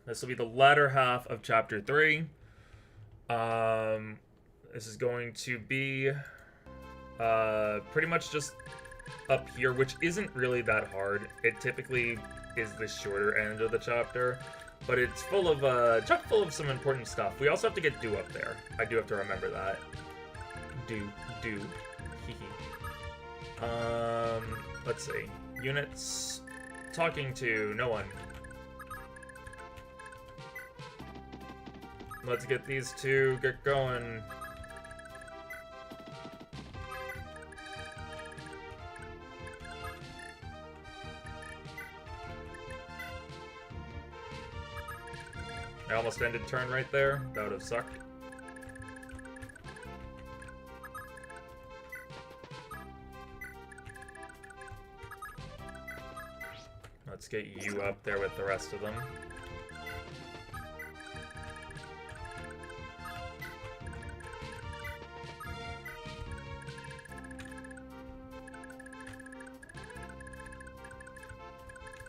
This will be the latter half of Chapter 3. This is going to be pretty much just up here, which isn't really that hard. It typically is the shorter end of the chapter, but it's full of, chock full of some important stuff. We also have to get Do up there. I do have to remember that. Do. Let's see. Units. Talking to no one. Let's get these two get going. I almost ended turn right there. That would have sucked. Let's get you up there with the rest of them.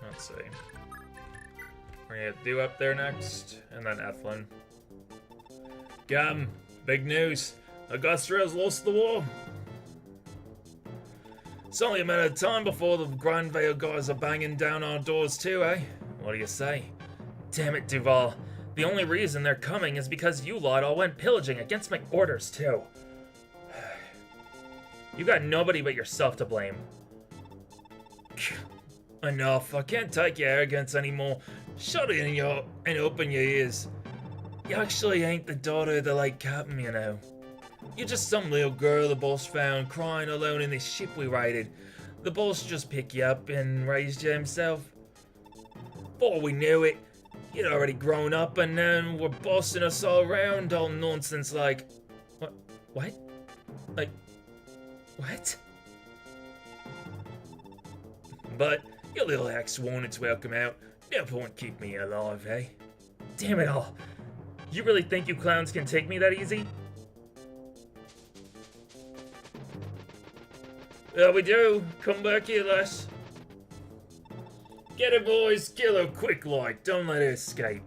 Let's see. We're gonna get Do up there next, and then Eflin. Gam, big news. Augusta has lost the war. It's only a matter of time before the Grand Vale guys are banging down our doors too, eh? What do you say? Damn it, Duval. The only reason they're coming is because you lot all went pillaging against my orders too. You got nobody but yourself to blame. Enough, I can't take your arrogance anymore. Shut it and open your ears. You actually ain't the daughter of the late captain, you know. You're just some little girl the boss found crying alone in this ship we raided. The boss just picked you up and raised you himself. Before we knew it, you'd already grown up and then were bossing us all around, all nonsense like... What? Like... What? But your little axe won its welcome out. No point keep me alive, eh? Damn it all. You really think you clowns can take me that easy? We do. Come back here, lass. Get her, boys. Kill her quick like. Don't let her escape.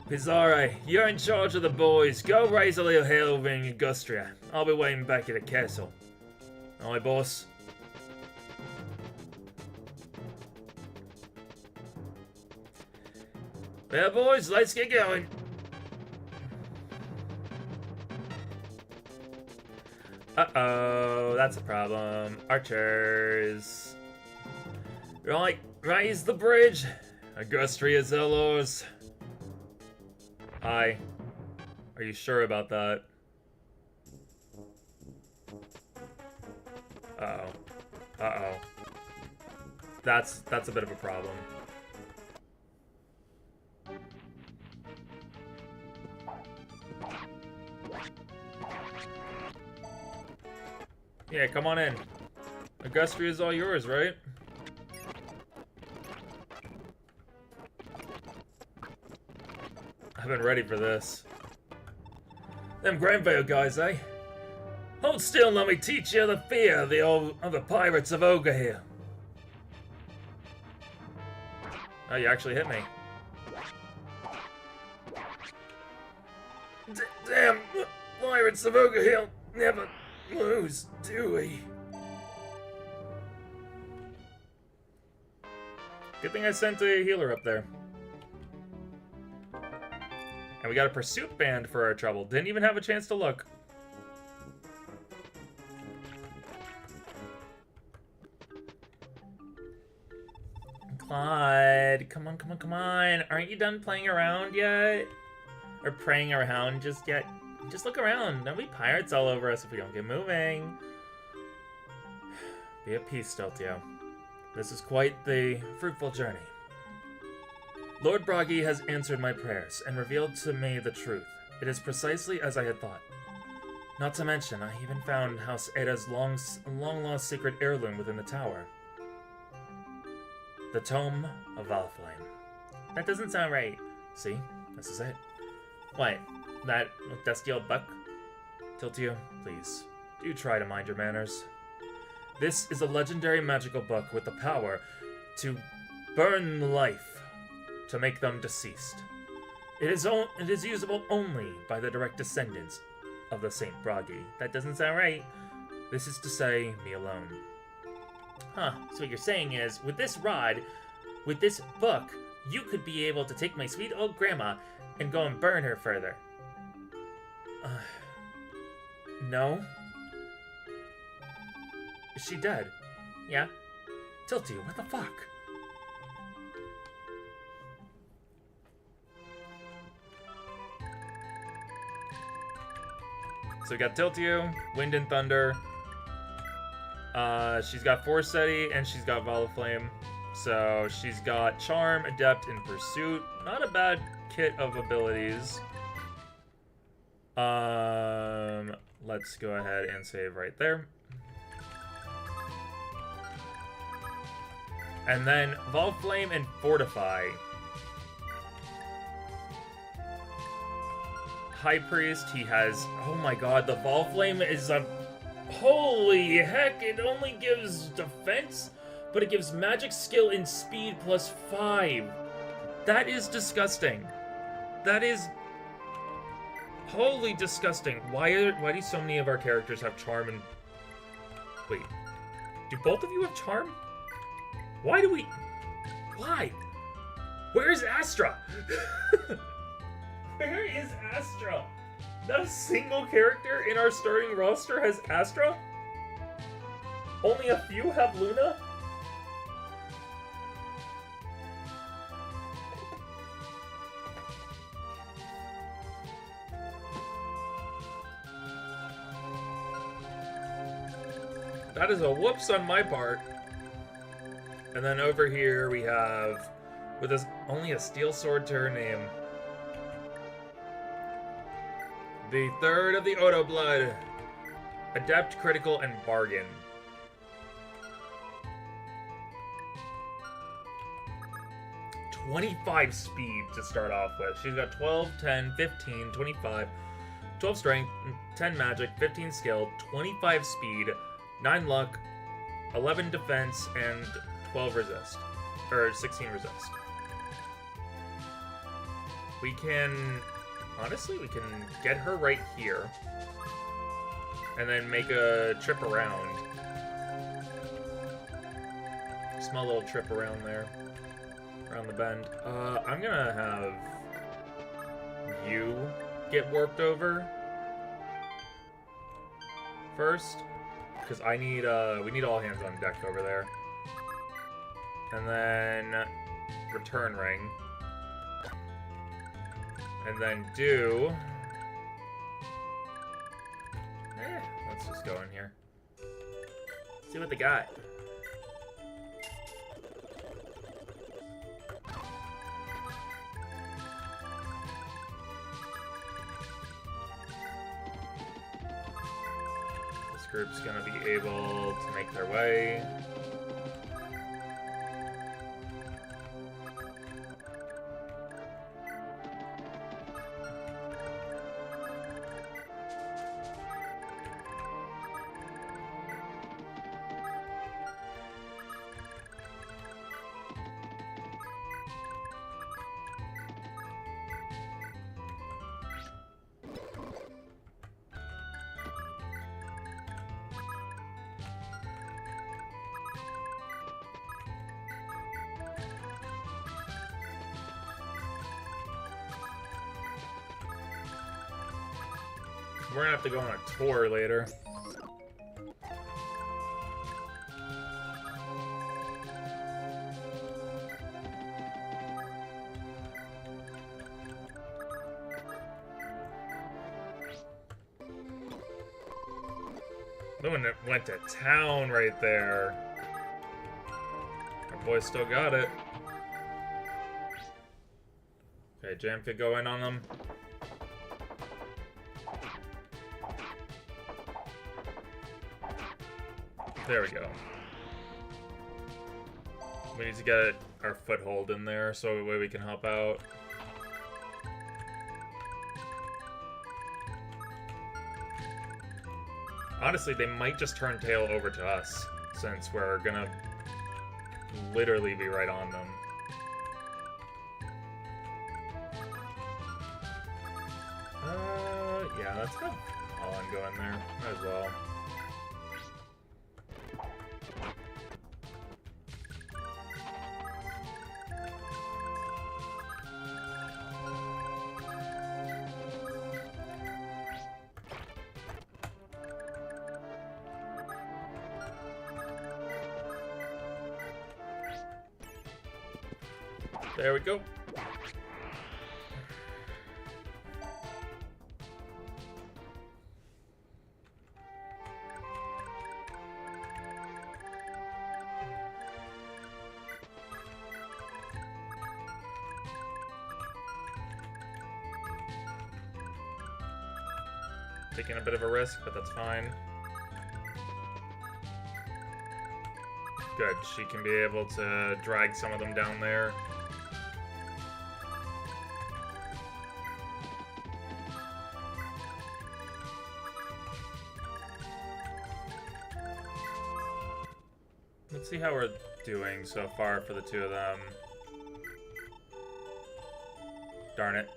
Pizarre, you're in charge of the boys. Go raise a little hell over in Augustria. I'll be waiting back at the castle. Aye, boss. Well, boys, let's get going. Uh-oh, that's a problem. Archers. Right, raise the bridge. Augustria's Zelos. Aye. Are you sure about that? Uh-oh. Uh-oh. That's a bit of a problem. Yeah, come on in. Augustria is all yours, right? I've been ready for this. Them Granvale guys, eh? Hold still and let me teach you the fear of the pirates of Ogre here. Oh, you actually hit me. Damn! Pirates of Ogre Hill never lose, do we? Good thing I sent a healer up there. And we got a pursuit band for our trouble. Didn't even have a chance to look. Clyde, come on, come on, come on. Aren't you done playing around yet? Or praying around just yet? Just look around. There'll be pirates all over us if we don't get moving. Be at peace, Steltio. This is quite the fruitful journey. Lord Bragi has answered my prayers and revealed to me the truth. It is precisely as I had thought. Not to mention, I even found House Eda's long-lost secret heirloom within the tower. The Tome of Valflame. That doesn't sound right. See? This is it. What? That dusty old buck? Tiltio, please, do try to mind your manners. This is a legendary magical book with the power to Burn life to make them deceased. It is usable only by the direct descendants of the Saint Bragi. That doesn't sound right. This is to say, me alone. Huh, so what you're saying is, with this rod, with this book, you could be able to take my sweet old grandma and go and burn her further. No. Is she dead? Yeah. Tilty, what the fuck? So we got Tiltio, Wind and Thunder. She's got Forcetti and she's got Volaflame. So she's got Charm, Adept, and Pursuit. Not a bad kit of abilities. Let's go ahead and save right there. And then Volaflame and Fortify. High Priest, he has... Oh my god, the Volaflame is a... Holy heck, it only gives defense, but it gives magic skill and speed +5. That is disgusting. That is... Holy disgusting. Why do so many of our characters have Charm and... Wait. Do both of you have Charm? Why do we... Why? Where's Astra? Where is Astra? Not a single character in our starting roster has Astra? Only a few have Luna? That is a whoops on my part. And then over here we have, with only a steel sword to her name, the third of the Odo Blood, Adept, Critical, and Bargain. "25 speed to start off with. She's got 12, 10, 15, 25, 12 strength, 10 magic, 15 skill, 25 speed, 9 luck, 11 defense, and 12 resist. Or 16 resist. We can... Honestly, we can get her right here. And then make a trip around. Small little trip around there. Around the bend. I'm gonna have you get warped over first. Because I need, we need all hands on deck over there. And then Return Ring. And then do... let's just go in here. See what they got. This group's gonna be able to make their way. We're gonna have to go on a tour later. Luna went to town right there. Our boy still got it. Okay, Jam could go in on them. There we go. We need to get our foothold in there so that way we can help out. Honestly, they might just turn tail over to us since we're gonna literally be right on them. Yeah, that's got all I'm going there. Might as well. There we go. Taking a bit of a risk, but that's fine. Good, she can be able to drag some of them down there. Let's see how we're doing so far for the two of them. Darn it.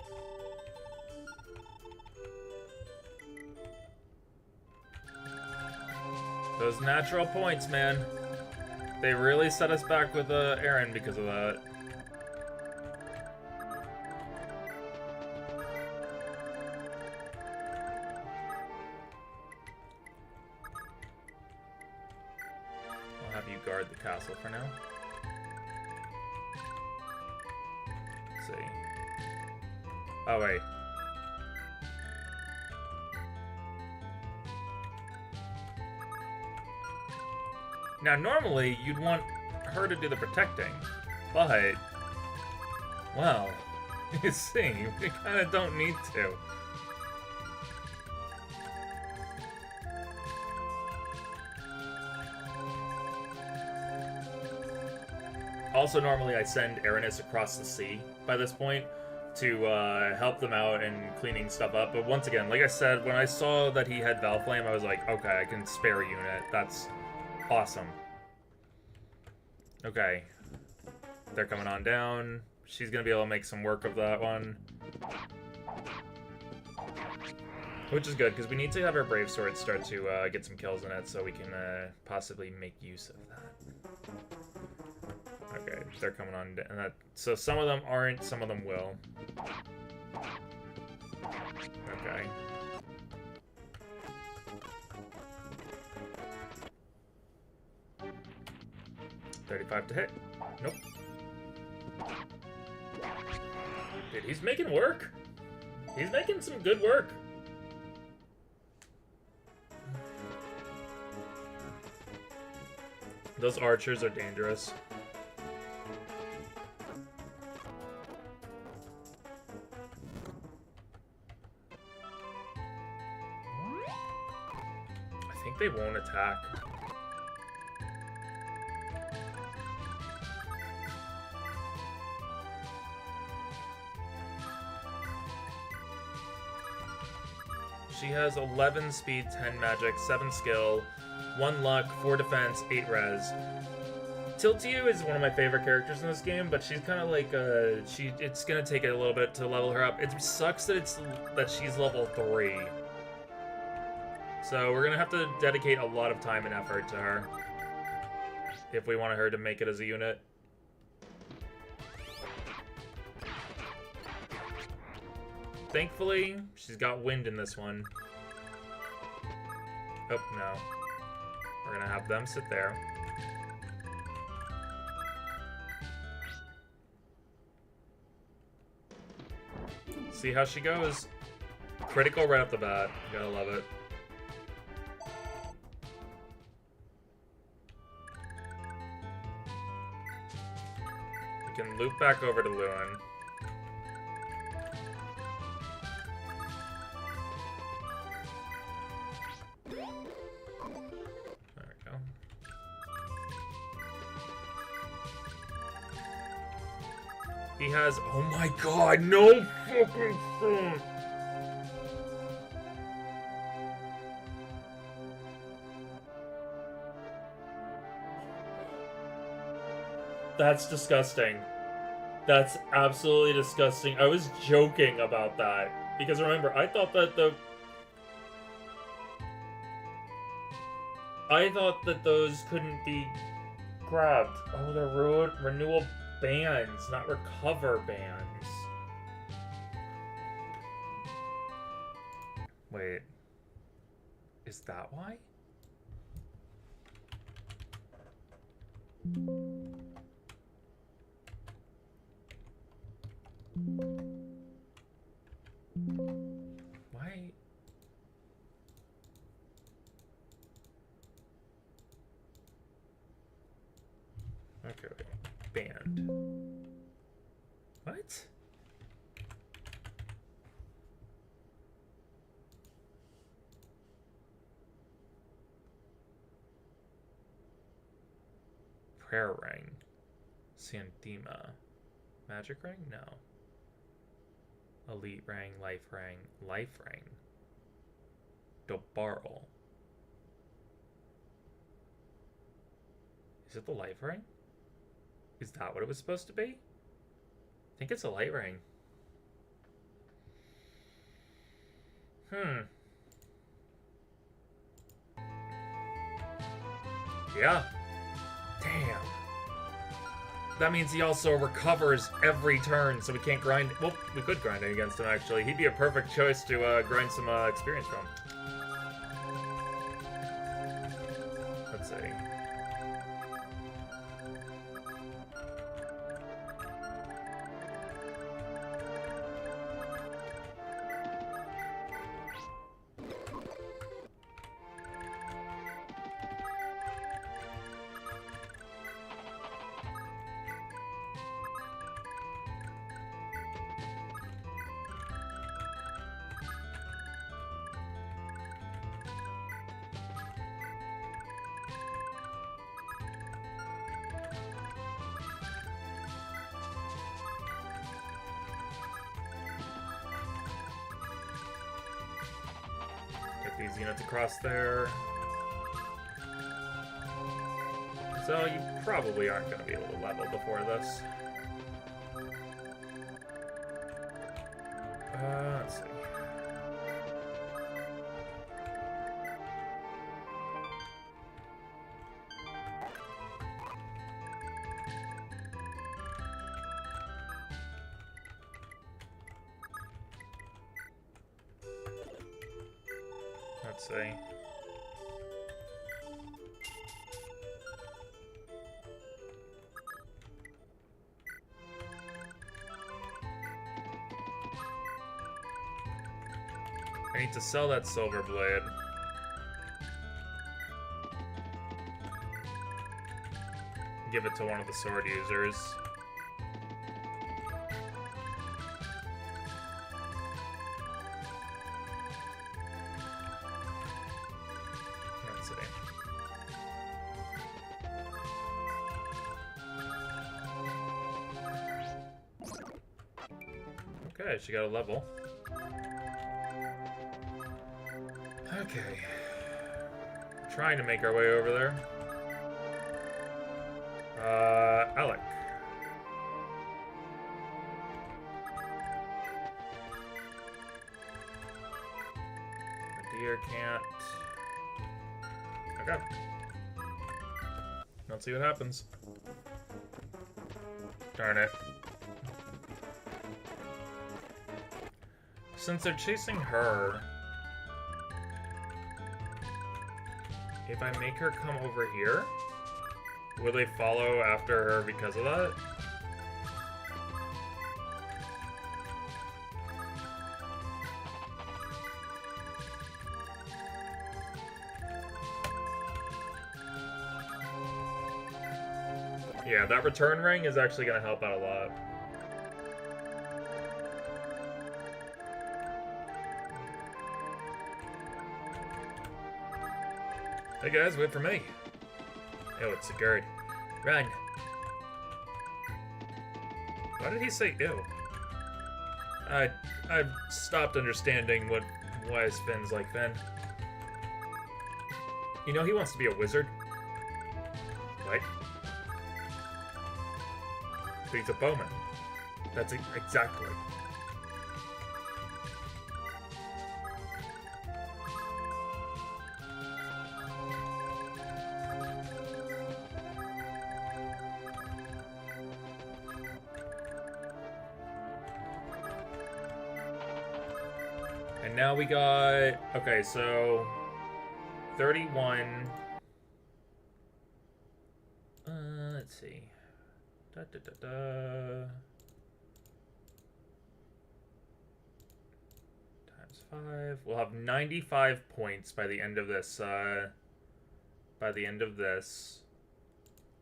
Those natural points, man. They really set us back with Aaron because of that. I'll have you guard the castle for now. Let's see. Oh, wait. Now, normally, you'd want her to do the protecting, but, well, you see, we kind of don't need to. Also, normally I send Aranis across the sea by this point to help them out in cleaning stuff up, but once again, like I said, when I saw that he had Valflame, I was like, okay, I can spare a unit. That's awesome. Okay. They're coming on down. She's gonna be able to make some work of that one. Which is good, because we need to have our Brave Sword start to get some kills in it so we can possibly make use of that. Okay, they're coming on down. So some of them aren't, some of them will. Okay. $35 to hit. Nope. Dude, he's making work. He's making some good work. Those archers are dangerous. I think they won't attack. She has 11 speed, 10 magic, 7 skill, 1 luck, 4 defense, 8 res. Tiltiu is one of my favorite characters in this game, but she's kind of like it's gonna take it a little bit to level her up. It sucks that she's level 3. So we're gonna have to dedicate a lot of time and effort to her if we want her to make it as a unit. Thankfully, she's got wind in this one. Oh, no. We're gonna have them sit there. See how she goes. Critical right off the bat. You gotta love it. We can loop back over to Lewin. He has, oh my god, no fucking thing. That's disgusting. That's absolutely disgusting. I was joking about that. Because remember, I thought that those couldn't be grabbed. Oh, they're renewal bands, not recover bands. Wait. Is that why? Why? Okay, band. What? Prayer ring. Santima. Magic ring? No. Elite ring, life ring, life ring. Dobarl. Is it the life ring? Is that what it was supposed to be? I think it's a light ring. Yeah. Damn. That means he also recovers every turn, so we can't grind. Well, we could grind it against him, actually. He'd be a perfect choice to grind some experience from. Let's see. These units across there. So you probably aren't going to be able to level before this. Let's see. Let's see. I need to sell that silver blade. Give it to one of the sword users. Let's see. Okay, she got a level. Okay. Trying to make our way over there. Alec. The deer can't. Okay. Let's see what happens. Darn it. Since they're chasing her, if I make her come over here, will they follow after her because of that? Yeah, that return ring is actually going to help out a lot. Hey guys, wait for me. Oh, it's Sigurd. Run. Why did he say ew? I've stopped understanding why Finn's like Finn. You know he wants to be a wizard. What? He's a bowman. That's exactly. And now we got... Okay, so... 31... let's see. Times 5. We'll have 95 points by the end of this,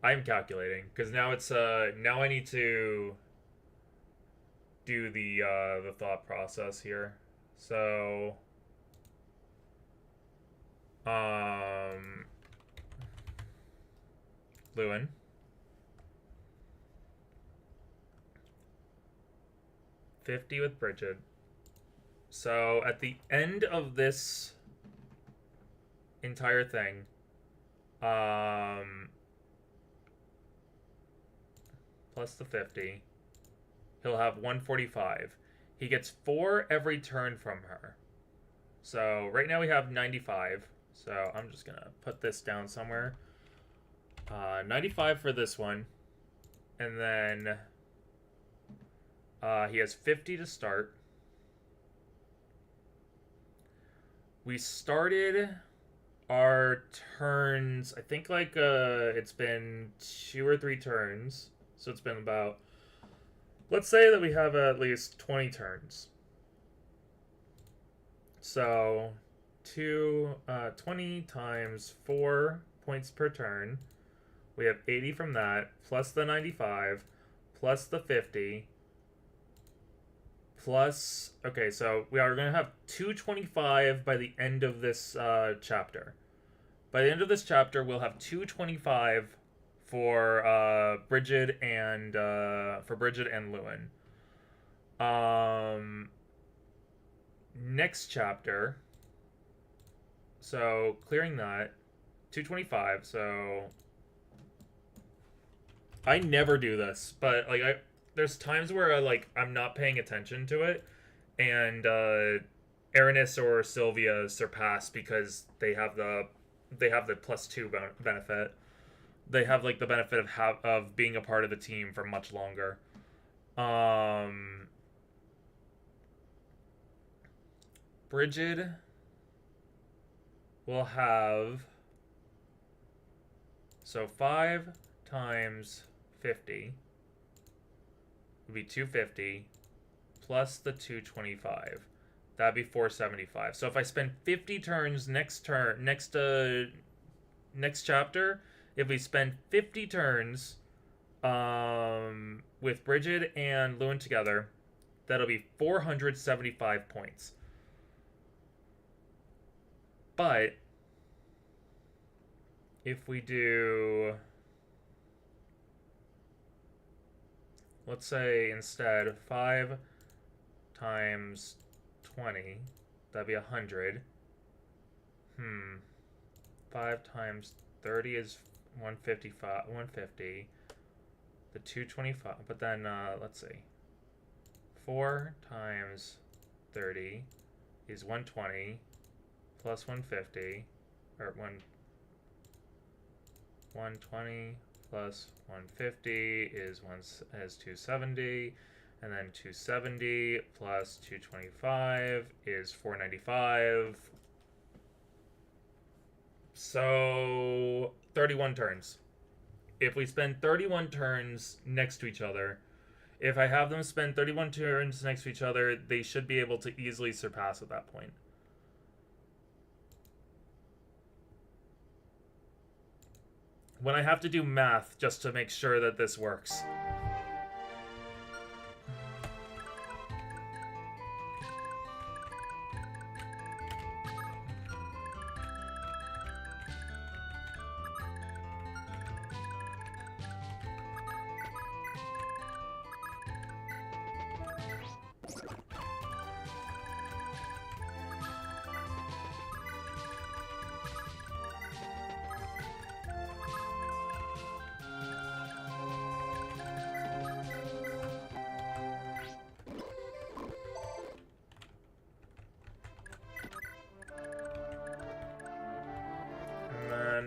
I'm calculating, because now it's, now I need to do the thought process here. So... Lewin. $50 with Bridget. So at the end of this entire thing, plus the 50, he'll have 145. He gets 4 every turn from her. So right now we have 95. So I'm just gonna put this down somewhere. 95 for this one, and then he has 50 to start. We started our turns, I think, like, it's been 2 or 3 turns, so it's been about, let's say that we have at least 20 turns. So 20 times 4 points per turn. We have 80 from that, plus the 95, plus the 50, plus... Okay, so we are going to have 225 by the end of this chapter. By the end of this chapter, we'll have 225 for Bridget and Lewin. Next chapter. So clearing that, 225. So I never do this, but like there's times where I'm not paying attention to it, and Aranis or Sylvia surpass because they have the +2 benefit. They have like the benefit of being a part of the team for much longer. Bridget will have, so 5 times 50 would be 250 plus the 225. That'd be 475. So if I spend 50 turns next chapter, if we spend 50 turns with Bridget and Lewin together, that'll be 475 points. But if we do, let's say instead 5 times 20, that'd be 100. 5 times 30 is 150. The 225, but then let's see. 4 times 30 is 120 plus 150, or 120 plus 150 is 270, and then 270 plus 225 is 495. So 31 turns. If we spend 31 turns next to each other, if I have them spend 31 turns next to each other, they should be able to easily surpass at that point. When I have to do math just to make sure that this works.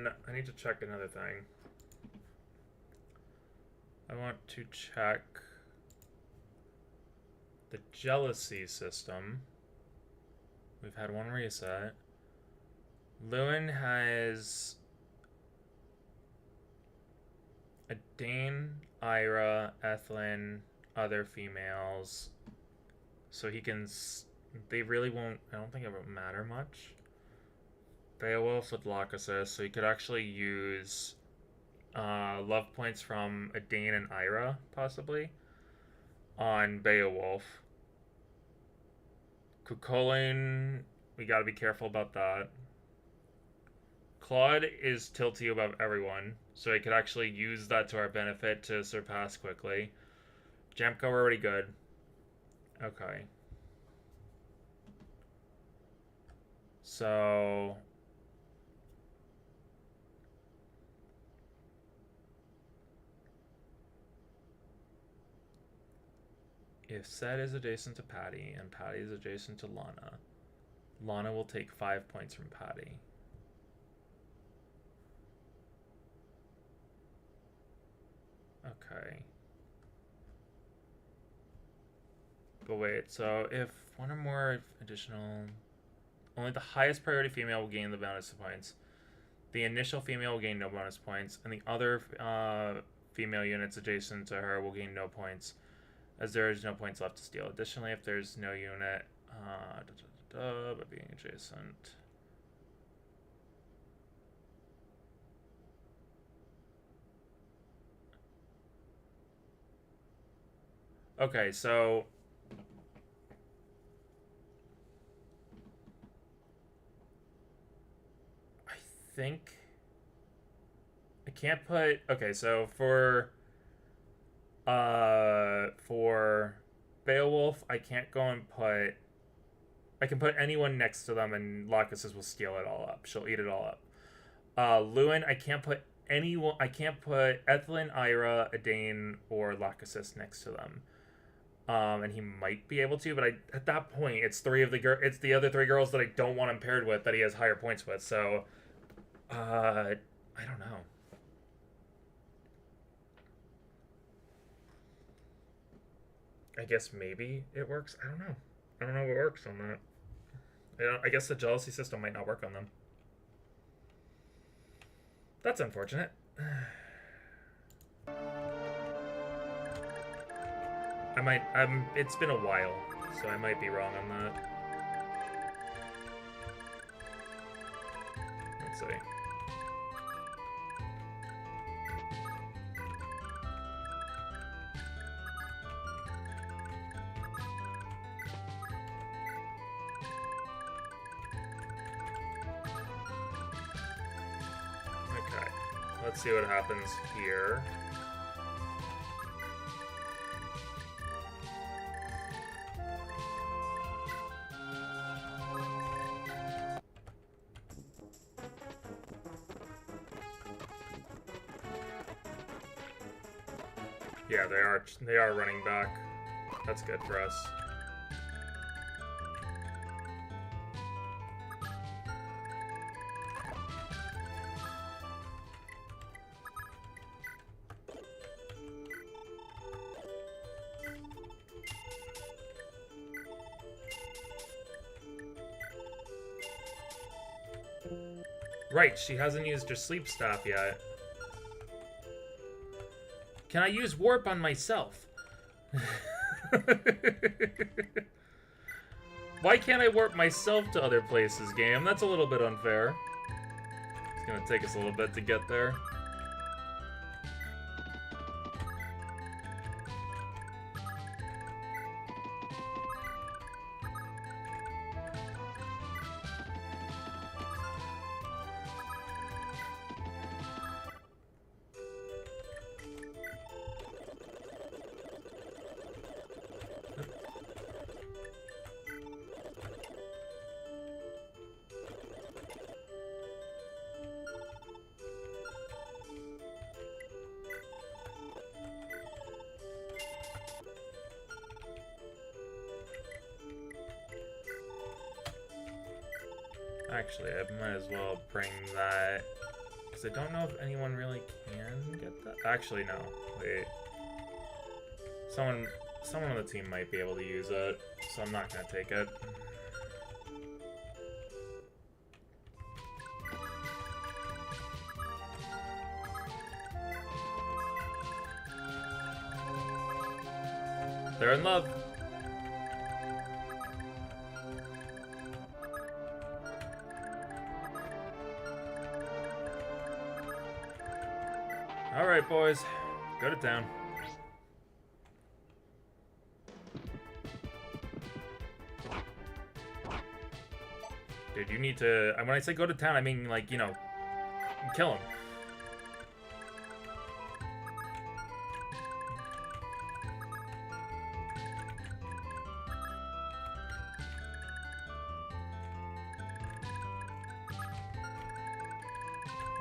then I need to check another thing. I want to check the jealousy system. We've had one reset. Lewin has a Dane, Ira, Ethlyn, other females. So he can... They really won't... I don't think it would matter much. Beowulf with Lachesis, so he could actually use love points from a Dane and Ira, possibly, on Beowulf. Cuchulainn, we gotta be careful about that. Claude is tilty above everyone, so he could actually use that to our benefit to surpass quickly. Jamko, we're already good. Okay. So... if Seth is adjacent to Patty and Patty is adjacent to Lana, Lana will take 5 points from Patty. Okay. But wait, so if one or more additional... Only the highest priority female will gain the bonus points. The initial female will gain no bonus points, and the other female units adjacent to her will gain no points, as there is no points left to steal. Additionally, if there's no unit by being adjacent. Okay, so I think I can't put... Okay, so for Beowulf, I can't go and put... I can put anyone next to them and Lachesis will steal it all up. She'll eat it all up. Lewin, I can't put anyone... I can't put Ethlyn, Ira, Adane, or Lachesis next to them. And he might be able to, but at that point, it's it's the other 3 girls that I don't want him paired with that he has higher points with. So, I don't know. I guess maybe it works. I don't know. I don't know if it works on that. I guess the jealousy system might not work on them. That's unfortunate. It's been a while, so I might be wrong on that. Let's see. Okay, let's see what happens here. Yeah, they are running back. That's good for us. Right, she hasn't used her sleep staff yet. Can I use warp on myself? Why can't I warp myself to other places, game? That's a little bit unfair. It's gonna take us a little bit to get there. Actually, I might as well bring that, because I don't know if anyone really can get that. Actually, no. Wait. Someone on the team might be able to use it, so I'm not gonna take it. They're in love. All right, boys, go to town. Dude, you need to. When I say go to town, I mean, like, you know, kill him.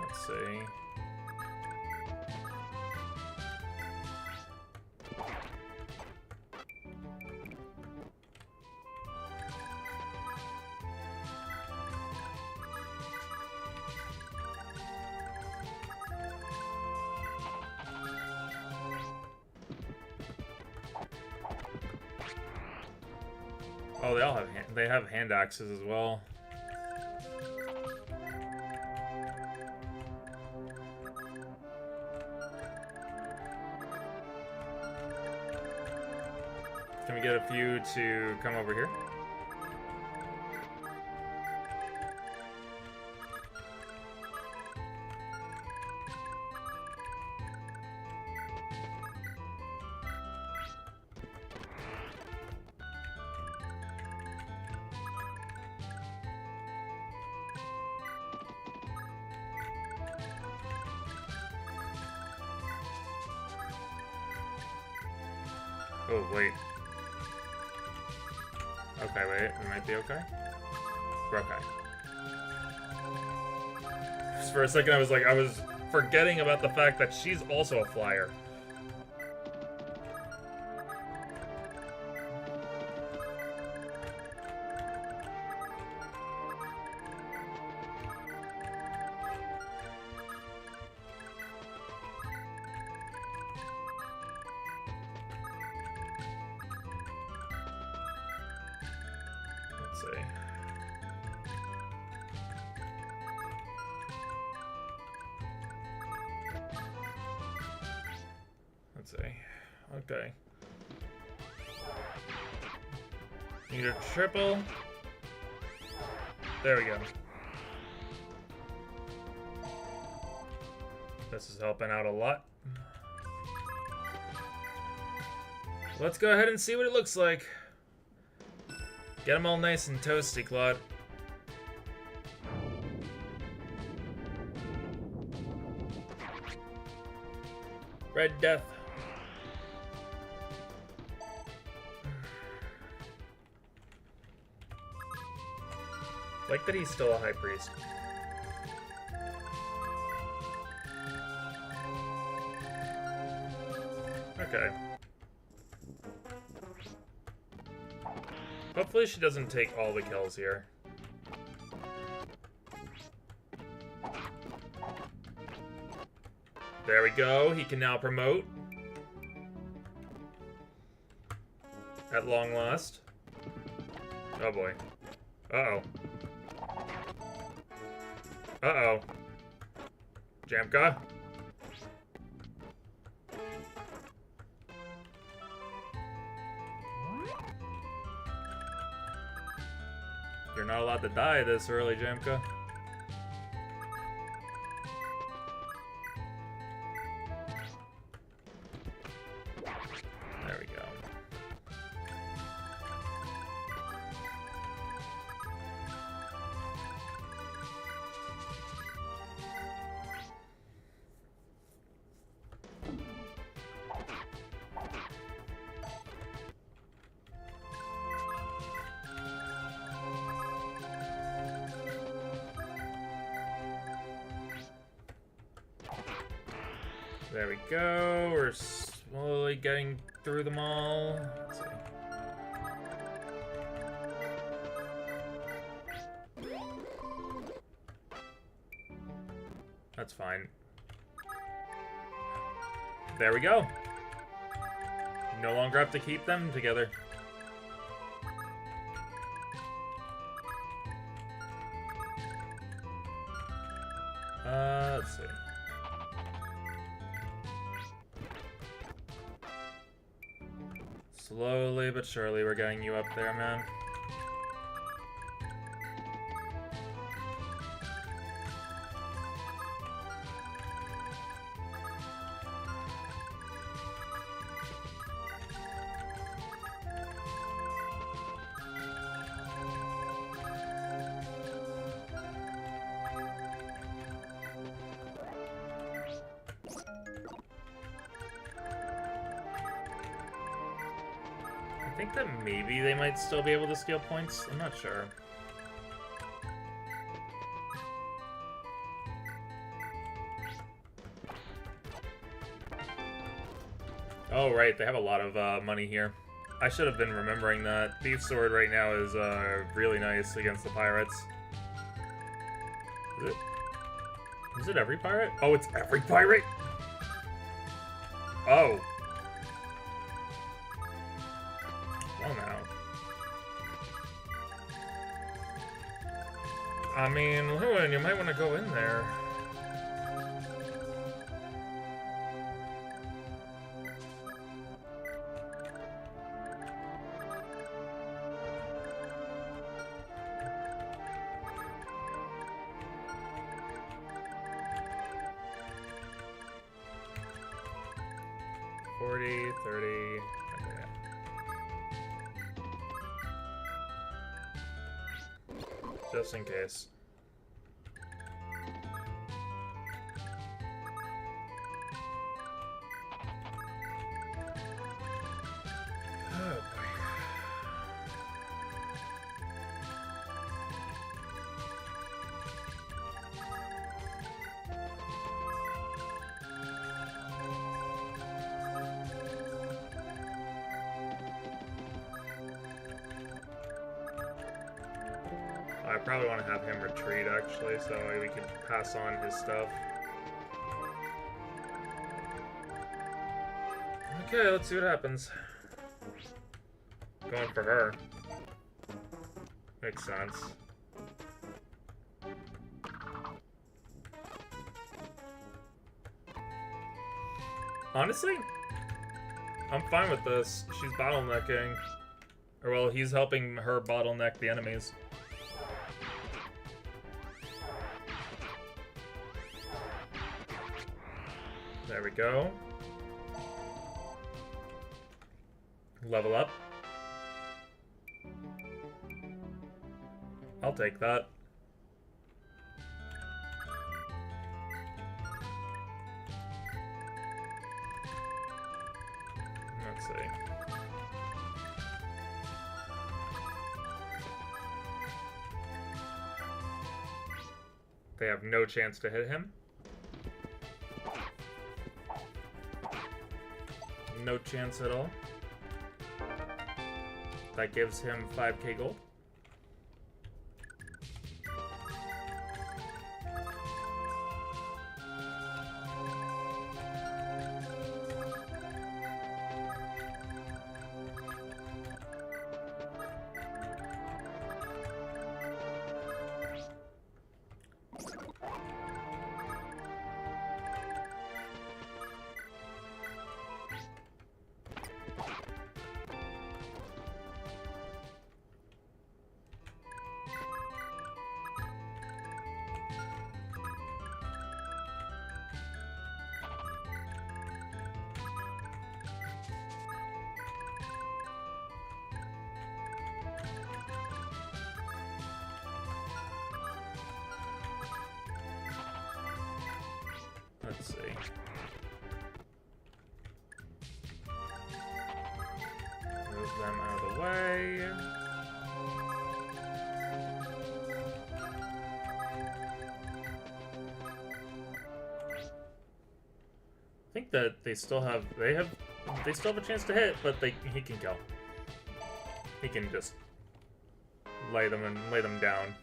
Let's see. Oh, they all have hand axes as well. Can we get a few to come over here? Oh, wait. Okay, wait. We might be okay. We're okay. Just for a second, I was forgetting about the fact that she's also a flyer. Let's see. Okay. Need a triple. There we go. This is helping out a lot. Let's go ahead and see what it looks like. Get them all nice and toasty, Claude. Red Death. Like that he's still a high priest. Okay. Hopefully she doesn't take all the kills here. There we go. He can now promote. At long last. Oh boy. Uh-oh. Uh-oh. Jamka? You're not allowed to die this early, Jamka. There we go. There we go. We're slowly getting through them all. Let's see. That's fine. There we go. No longer have to keep them together. Let's see. Slowly but surely we're getting you up there, man. I think that maybe they might still be able to steal points. I'm not sure. Oh, right. They have a lot of money here. I should have been remembering that. Thief's Sword right now is really nice against the pirates. Is it every pirate? Oh, it's every pirate? Oh. Well, now. I mean, Lewin, you might want to go in there. Just in case. Oh, boy. I probably want to have him retreat, actually, so we can pass on his stuff. Okay, let's see what happens. Going for her. Makes sense. Honestly, I'm fine with this. She's bottlenecking. Or, well, he's helping her bottleneck the enemies. There we go. Level up. I'll take that. Let's see. They have no chance to hit him. No chance at all. That gives him 5k gold. Let's see. Move them out of the way. I think that they still have a chance to hit, but he can kill. He can just lay them down.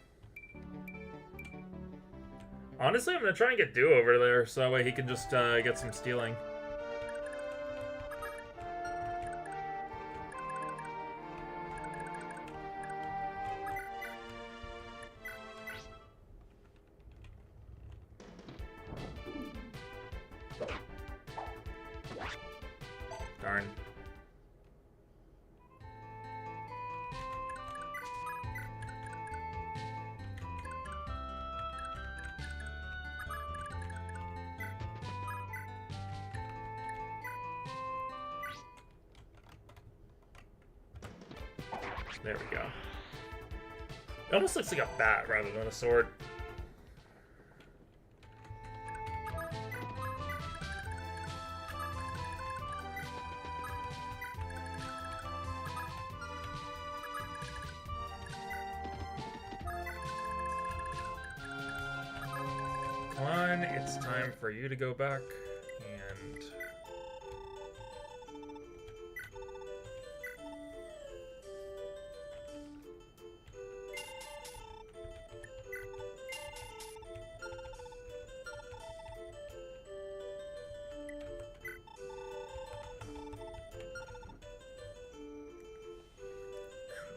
Honestly, I'm gonna try and get Do over there, so that way he can just get some stealing. Darn. There we go. It almost looks like a bat rather than a sword. Come on, it's time for you to go back and...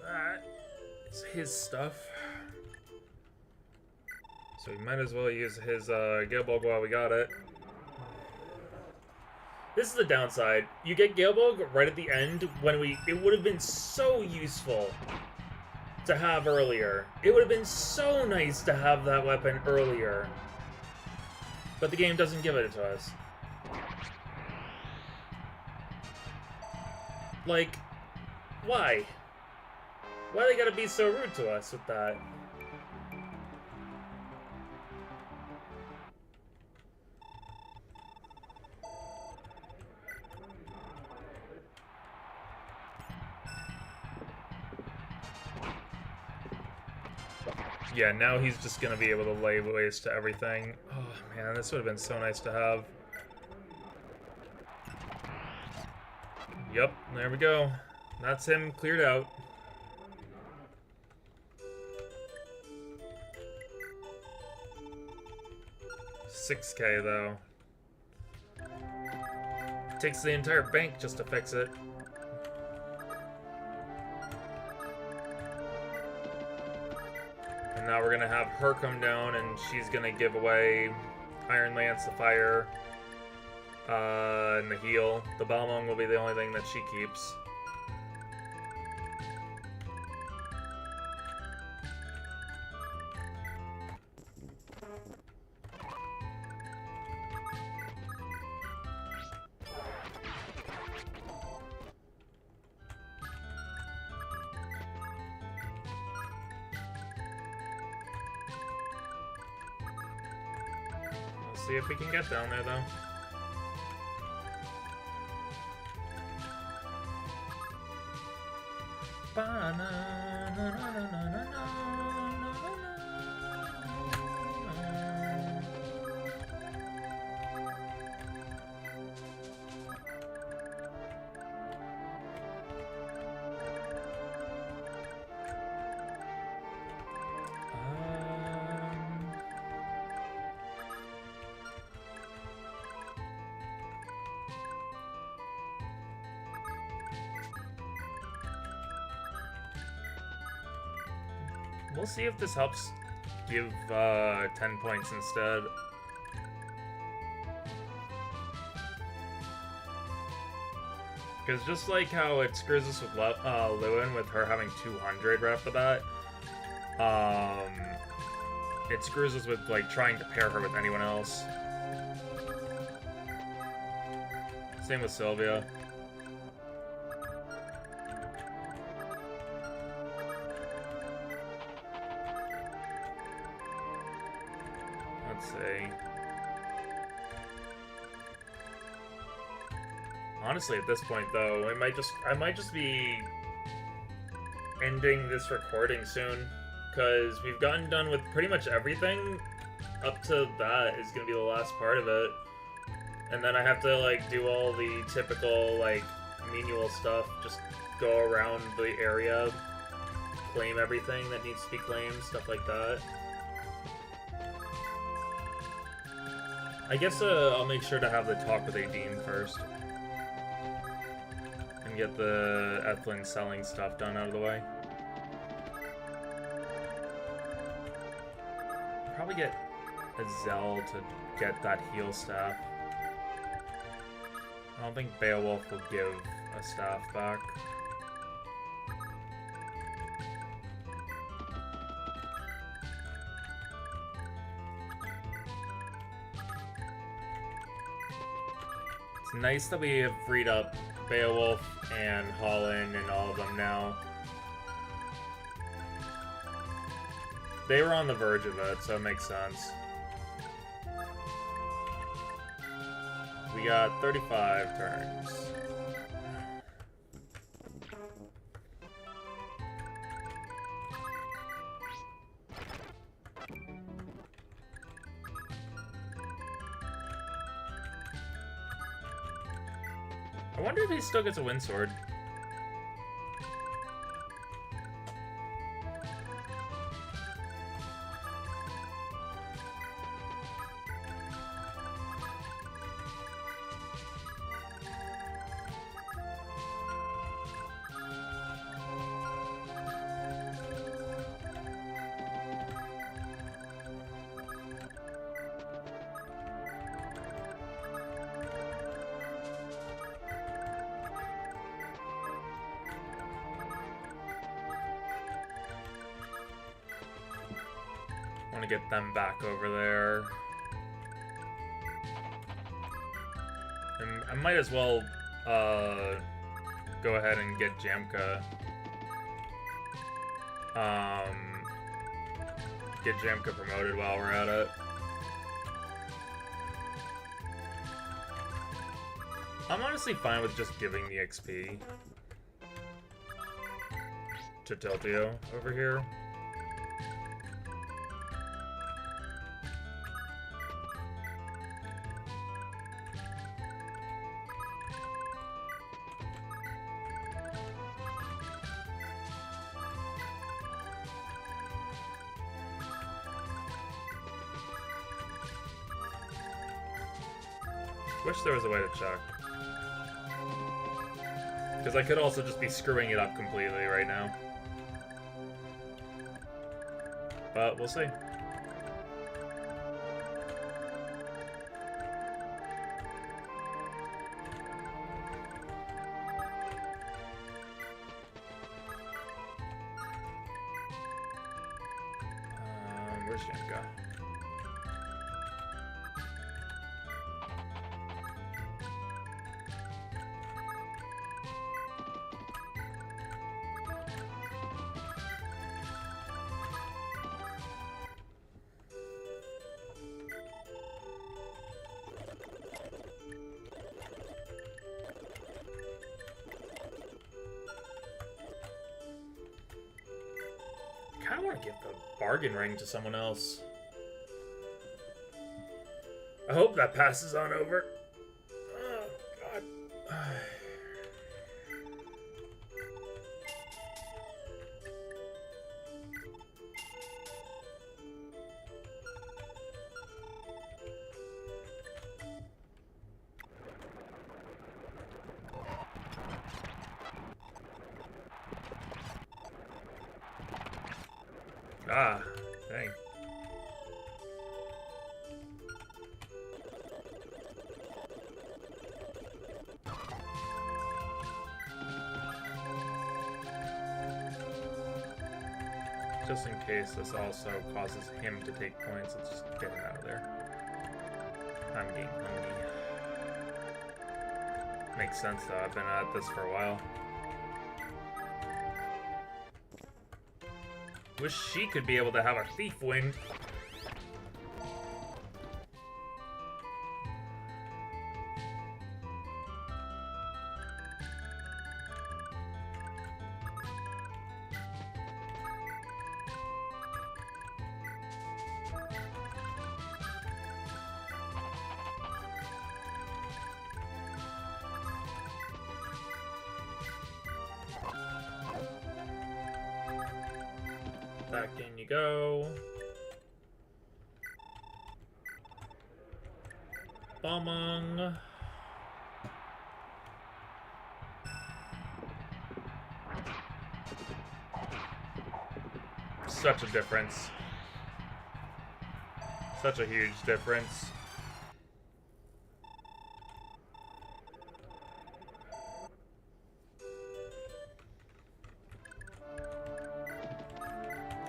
that is his stuff. So we might as well use his Gilbog while we got it. This is the downside. You get Gilbog right at the end when it would have been so useful to have earlier. It would have been so nice to have that weapon earlier. But the game doesn't give it to us. Like, why? Why they gotta be so rude to us with that? Yeah, now he's just gonna be able to lay waste to everything. Oh man, this would have been so nice to have. Yep, there we go. That's him cleared out. $6K though. Takes the entire bank just to fix it. And now we're gonna have her come down and she's gonna give away Iron Lance, the fire, and the heal. The Balmung will be the only thing that she keeps. See if we can get down there, though. We'll see if this helps give 10 points instead. Because just like how it screws us with Lewin with her having 200 right off the bat, it screws us with like trying to pair her with anyone else. Same with Sylvia. Let's see. Honestly, at this point, though, I might just be ending this recording soon, because we've gotten done with pretty much everything. Up to that is gonna be the last part of it, and then I have to like do all the typical like menial stuff. Just go around the area, claim everything that needs to be claimed, stuff like that. I guess I'll make sure to have the talk with Adine first. And get the Ethlin selling stuff done out of the way. Probably get Azelle to get that heal staff. I don't think Beowulf will give a staff back. It's nice that we have freed up Beowulf and Holland and all of them now. They were on the verge of it, so it makes sense. We got 35 turns. I wonder if he still gets a wind sword. I want to get them back over there. And I might as well go ahead and get Jamka. Get Jamka promoted while we're at it. I'm honestly fine with just giving the XP to Tiltio over here. Wish there was a way to check. Because I could also just be screwing it up completely right now. But we'll see. Where's Jamka? I kind of want to give the bargain ring to someone else. I hope that passes on over. Oh, God. Ah, dang. Just in case this also causes him to take points, let's just get him out of there. I'm getting hungry. Makes sense though, I've been at this for a while. Wish she could be able to have a thief wind. Back in you go. Balmung. Such a difference. Such a huge difference.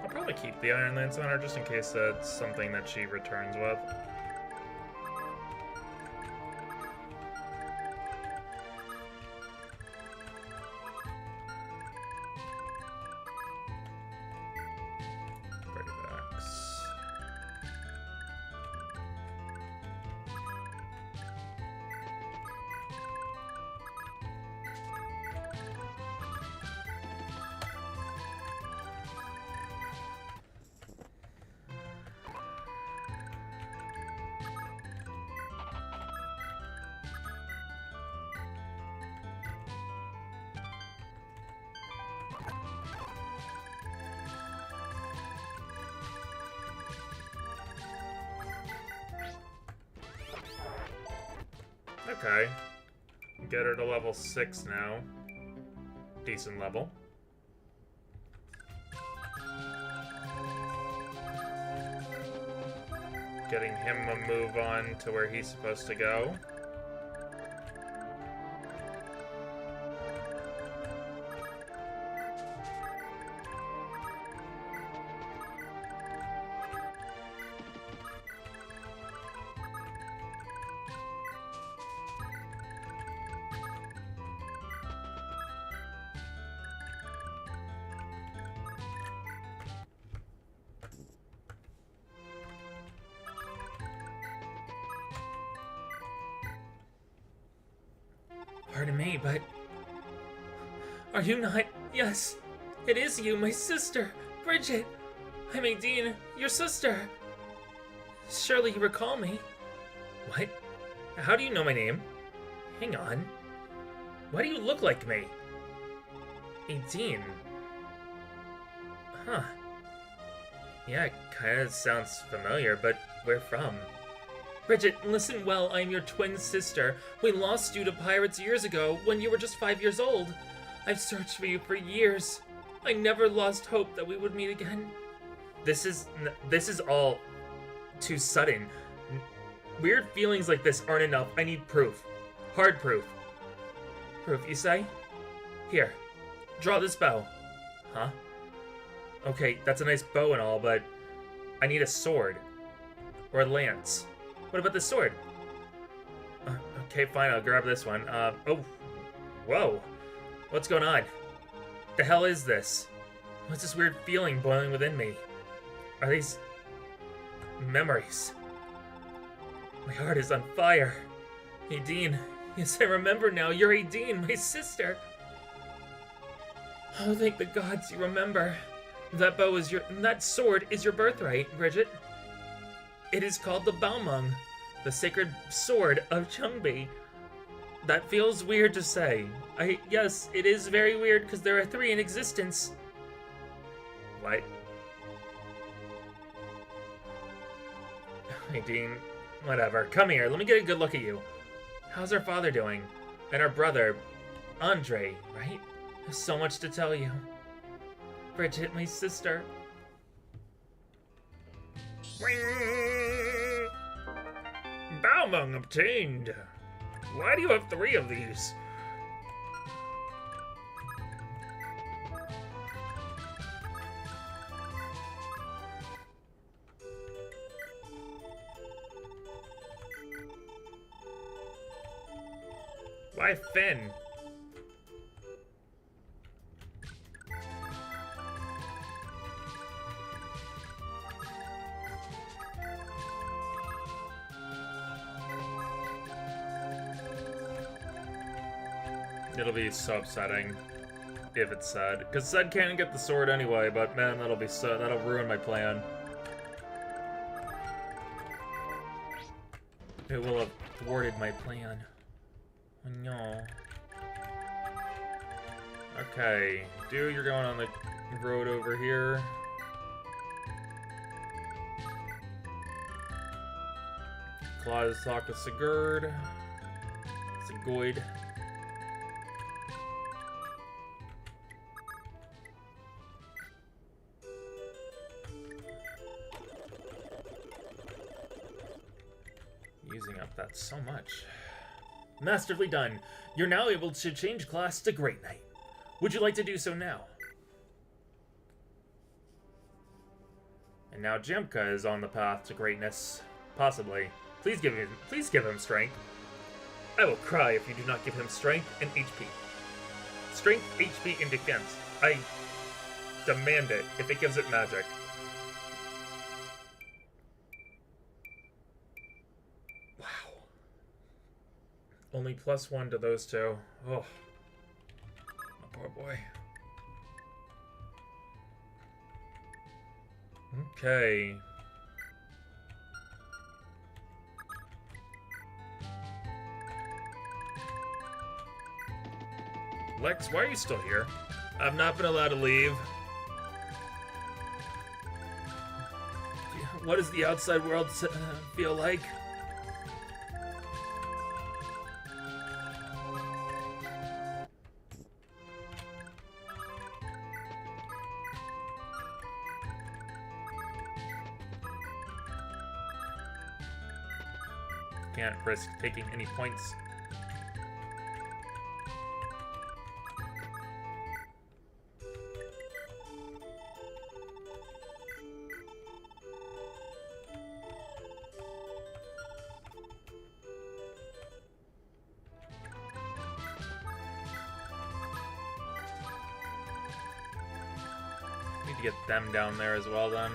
I'll probably keep the Iron Lance on her just in case that's something that she returns with. Okay. Get her to level 6 now. Decent level. Getting him a move on to where he's supposed to go. Pardon me, but... Are you not... Yes, it is you, my sister, Bridget. I'm Aideen, your sister. Surely you recall me. What? How do you know my name? Hang on. Why do you look like me? Aideen. Huh. Yeah, it kinda sounds familiar, but where from? Bridget, listen well, I am your twin sister. We lost you to pirates years ago, when you were just 5 years old. I've searched for you for years. I never lost hope that we would meet again. This is all too sudden. Weird feelings like this aren't enough. I need proof. Hard proof. Proof, you say? Here, draw this bow. Huh? Okay, that's a nice bow and all, but I need a sword. Or a lance. What about the sword? Okay, fine, I'll grab this one. Oh. Whoa. What's going on? The hell is this? What's this weird feeling boiling within me? Are these... memories? My heart is on fire. Aideen. Yes, I remember now. You're Aideen, my sister. Oh, thank the gods you remember. That bow is that sword is your birthright, Bridget. It is called the Balmung, the sacred sword of Chungbi. That feels weird to say. Yes, it is very weird because there are 3 in existence. What? Aideen, whatever. Come here, let me get a good look at you. How's our father doing? And our brother, Andre, right? There's so much to tell you. Bridget, my sister. Balmung obtained. Why do you have 3 of these? Why Finn? It'll be so upsetting if it's Sed. Because Sed can't get the sword anyway, but man, that'll ruin my plan. It will have thwarted my plan. Oh no. Okay, dude, you're going on the road over here. Claude has talked with Sigurd. Sigurd. Using up that so much. Masterfully done. You're now able to change class to Great Knight. Would you like to do so now? And now Jamka is on the path to greatness. Possibly. Please give him strength. I will cry if you do not give him strength and HP. Strength, HP, and defense. I demand it if it gives it magic. Wow. Only +1 to those two. Oh. My poor boy. Okay. Lex, why are you still here? I've not been allowed to leave. What does the outside world feel like? Can't risk taking any points. Need to get them down there as well then.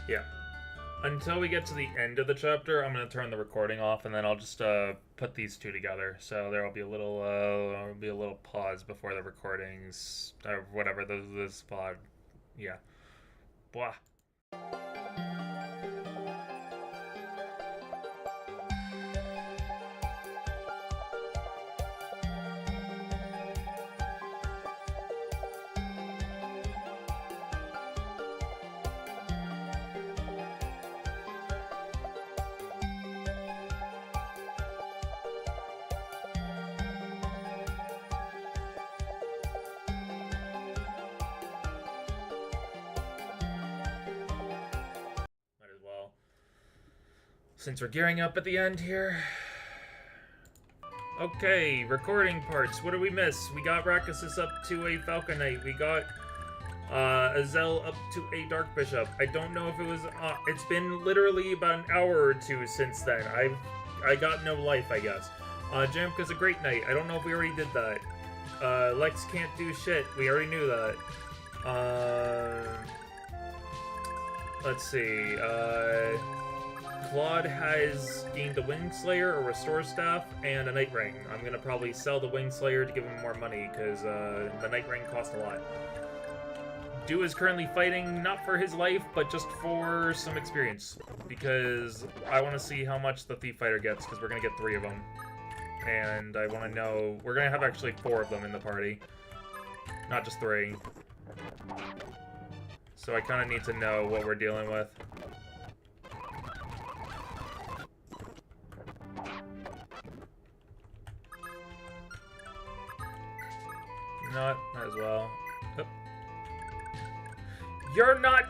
Yeah. Until we get to the end of the chapter, I'm gonna turn the recording off, and then I'll just put these two together. So there'll be a little pause before the recordings or whatever. This pod, yeah. Blah. Since we're gearing up at the end here. Okay, recording parts. What did we miss? We got Rakusis up to a Falcon Knight. We got Azel up to a Dark Bishop. I don't know if it was... it's been literally about an hour or two since then. I got no life, I guess. Jamka's a Great Knight. I don't know if we already did that. Lex can't do shit. We already knew that. Let's see. Claude has gained a Wingslayer, a Restore Staff, and a Night Ring. I'm gonna probably sell the Wingslayer to give him more money, because the Night Ring cost a lot. Do is currently fighting, not for his life, but just for some experience. Because I want to see how much the Thief Fighter gets, because we're gonna get 3 of them. And I want to know... We're gonna have actually 4 of them in the party. Not just 3. So I kind of need to know what we're dealing with. Not as well. Oh. You're not...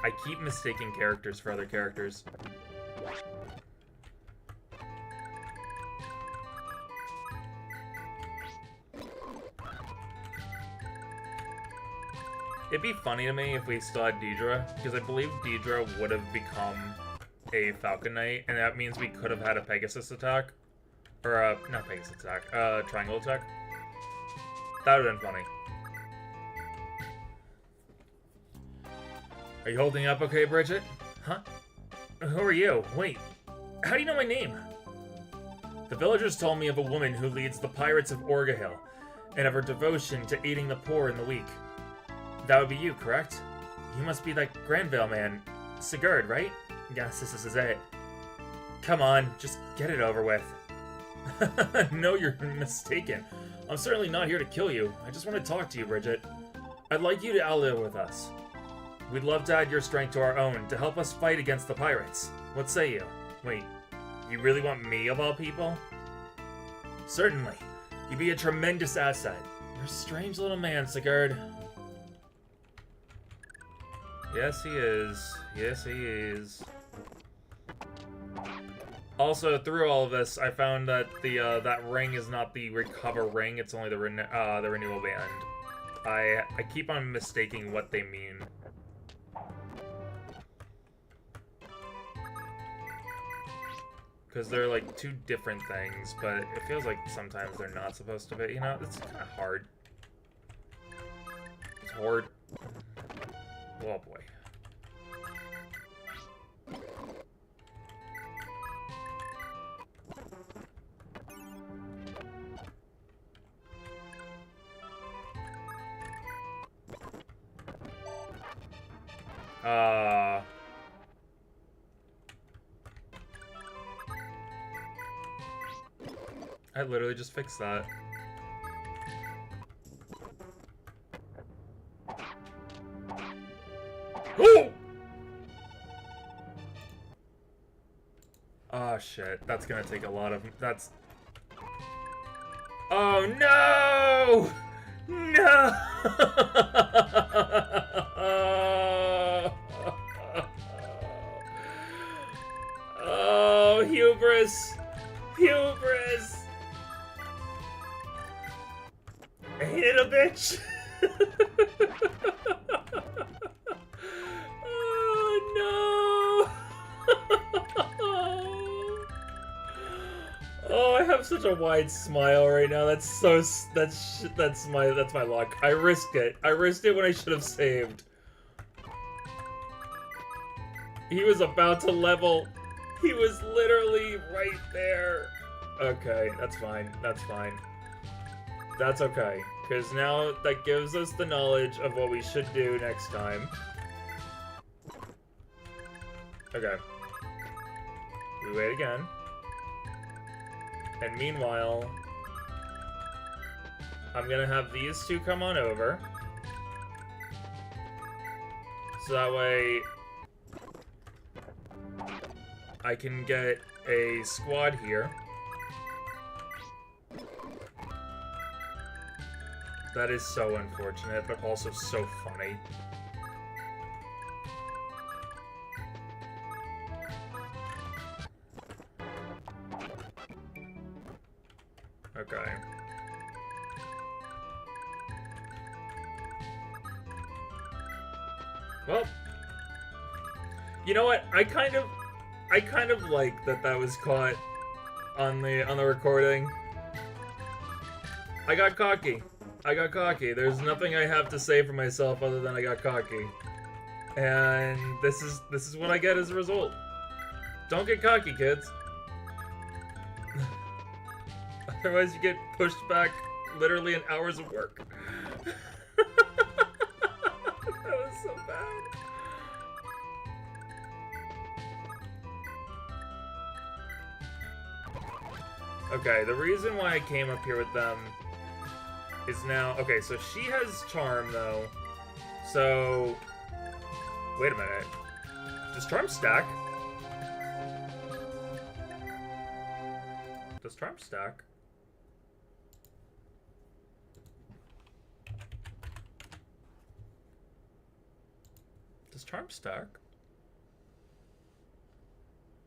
I keep mistaking characters for other characters. It'd be funny to me if we still had Deidre, because I believe Deidre would have become a Falcon Knight, and that means we could have had a Pegasus attack. Or, not Pegasus attack, Triangle attack. That would have been funny. Are you holding up okay, Bridget? Huh? Who are you? Wait, how do you know my name? The villagers told me of a woman who leads the Pirates of Orgahil, and of her devotion to aiding the poor and the weak. That would be you, correct? You must be that Granville man, Sigurd, right? Yes, this is it. Come on, just get it over with. No, you're mistaken. I'm certainly not here to kill you. I just want to talk to you, Bridget. I'd like you to ally with us. We'd love to add your strength to our own to help us fight against the pirates. What say you? Wait, you really want me of all people? Certainly. You'd be a tremendous asset. You're a strange little man, Sigurd. Yes, he is. Yes, he is. Also, through all of this, I found that the that ring is not the recover ring. It's only the renewal band. I keep on mistaking what they mean. Because they're like two different things, but it feels like sometimes they're not supposed to be. You know, it's kind of hard. It's hard. Oh boy. I literally just fixed that. Oh! Oh shit, that's gonna take a lot of... That's... Oh no! No! Oh, hubris! Hubris! Ain't it a bitch? Oh no! Oh, I have such a wide smile right now. That's so that's my luck. I risked it. I risked it when I should have saved. He was about to level. He was literally right there. Okay, that's fine. That's fine. That's okay, because now that gives us the knowledge of what we should do next time. Okay. We wait again. And meanwhile, I'm gonna have these two come on over. So that way, I can get a squad here. That is so unfortunate, but also so funny. Okay. Well, you know what? I kind of like that was caught on the recording. I got cocky. I got cocky. There's nothing I have to say for myself other than I got cocky. And this is what I get as a result. Don't get cocky, kids. Otherwise you get pushed back literally in hours of work. That was so bad. Okay, the reason why I came up here with them is now... Okay, so she has charm, though. So... Wait a minute. Does charm stack? Does charm stack? Does charm stack?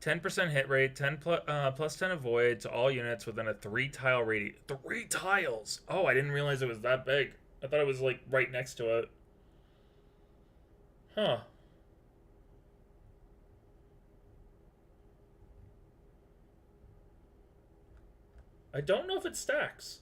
10% hit rate, plus 10 avoid to all units within a 3-tile radius. 3 tiles! Oh, I didn't realize it was that big. I thought it was, like, right next to it. Huh. I don't know if it stacks.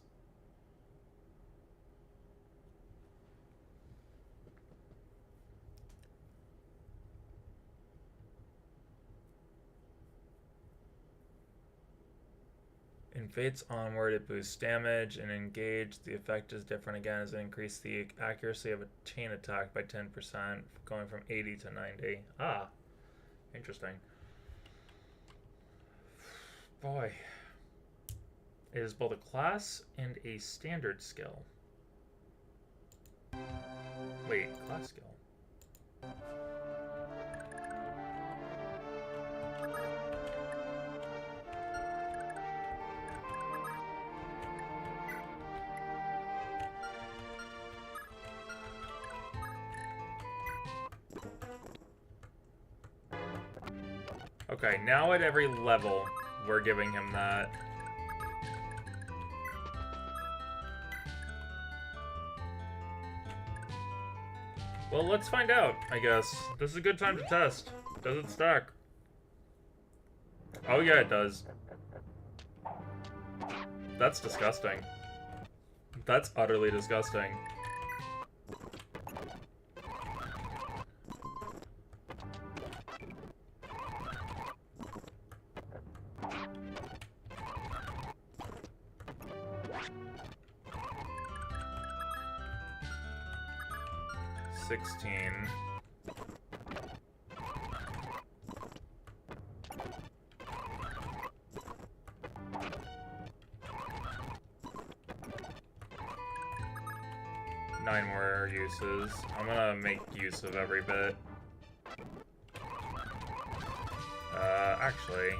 In Fates Onward, it boosts damage, and Engage, the effect is different again as it increases the accuracy of a chain attack by 10%, going from 80 to 90. Ah, interesting. Boy. It is both a class and a standard skill. Wait, class skill. Okay, now at every level, we're giving him that. Well, let's find out, I guess. This is a good time to test. Does it stack? Oh yeah, it does. That's disgusting. That's utterly disgusting. Nine more uses. I'm gonna make use of every bit. Actually,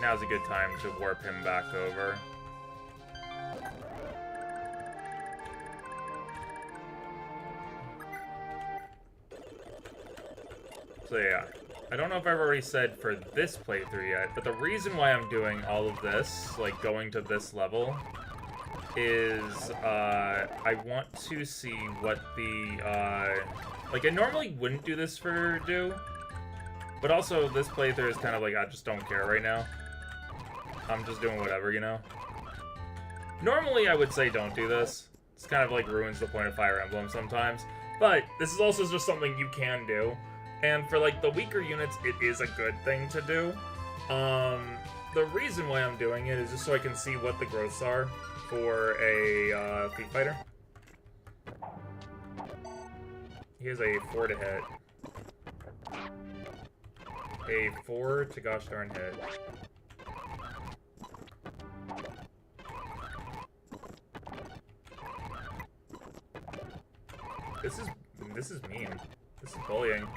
now's a good time to warp him back over. So yeah, I don't know if I've already said for this playthrough yet, but the reason why I'm doing all of this, like going to this level, is I want to see what the, like I normally wouldn't do this for Do, but also this playthrough is kind of like, I just don't care right now. I'm just doing whatever, you know? Normally I would say don't do this. It's kind of like ruins the point of Fire Emblem sometimes, but this is also just something you can do. And for like the weaker units, it is a good thing to do. The reason why I'm doing it is just so I can see what the growths are for a Thief Fighter. He has a 4 to hit. A 4 to gosh darn hit. This is mean. This is bullying.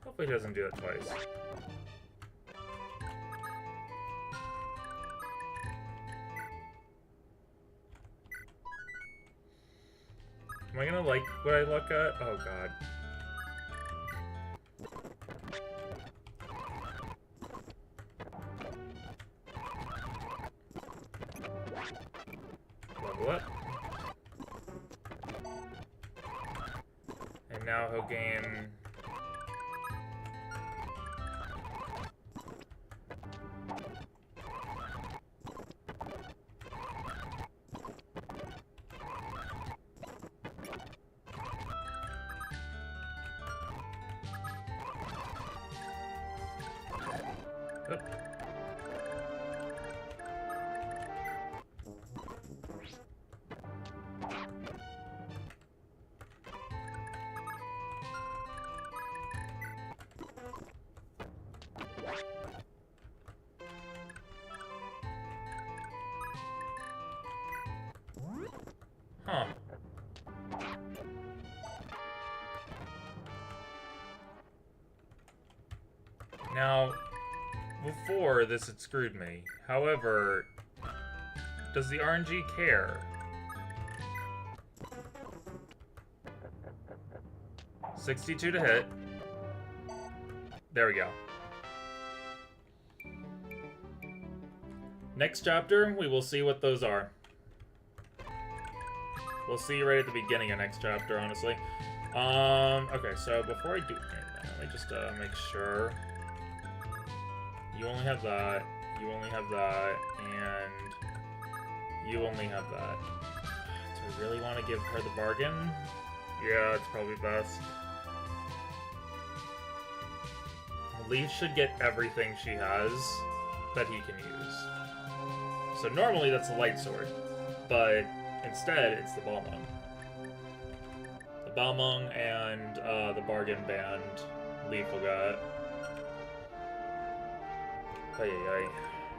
Hopefully he doesn't do it twice. Am I gonna like what I look at? Oh god. Level up. And now he'll gain... Huh. Now, before this had screwed me. However, does the RNG care? 62 to hit. There we go. Next chapter, we will see what those are. We'll see right at the beginning of next chapter, honestly. Okay, so before I do anything, let me just make sure. You only have that, you only have that, and you only have that. Do I really want to give her the bargain? Yeah, it's probably best. Leaf should get everything she has that he can use. So normally that's the light sword, but instead it's the Balmung. The Balmung and the bargain band Leaf will get.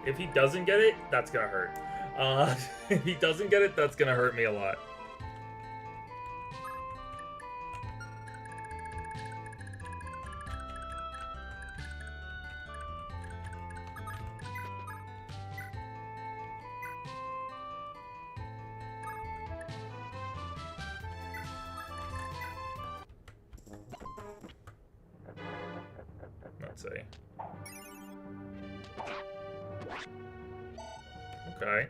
If he doesn't get it, that's gonna hurt. If he doesn't get it, that's gonna hurt me a lot. Let's see. Okay.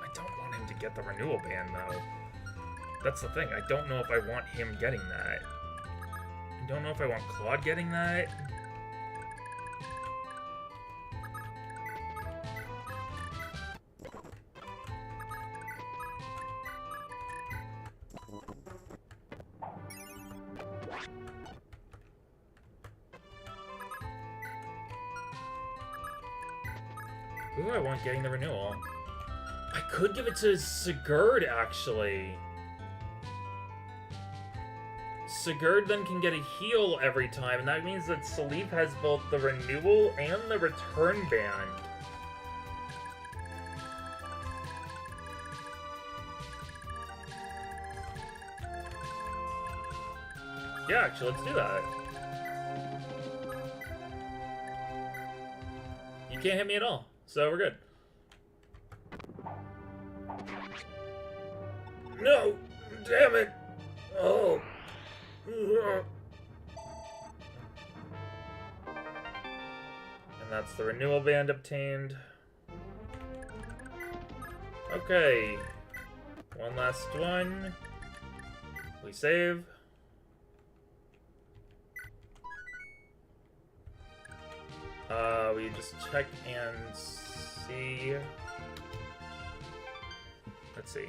I don't want him to get the renewal ban, though. That's the thing. I don't know if I want him getting that. I don't know if I want Claude getting that. Who do I want getting the renewal? I could give it to Sigurd, actually. Sigurd then can get a heal every time, and that means that Salif has both the renewal and the return band. Yeah, actually, let's do that. You can't hit me at all, so we're good. No! Damn it! Oh! And that's the renewal band obtained. Okay. One last one. We save. We just check and see. Let's see.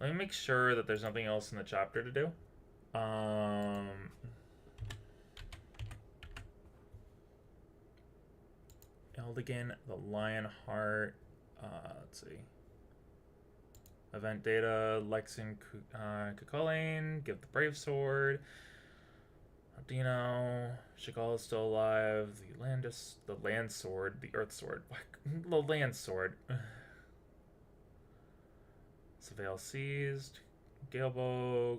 Let me make sure that there's nothing else in the chapter to do. Eldigan, the Lionheart. Let's see. Event data, Lexin Kukulane, give the Brave Sword. Dino, Chagall is still alive. The Land Sword, the Earth Sword. The Land Sword. Surveil seized. Galebog,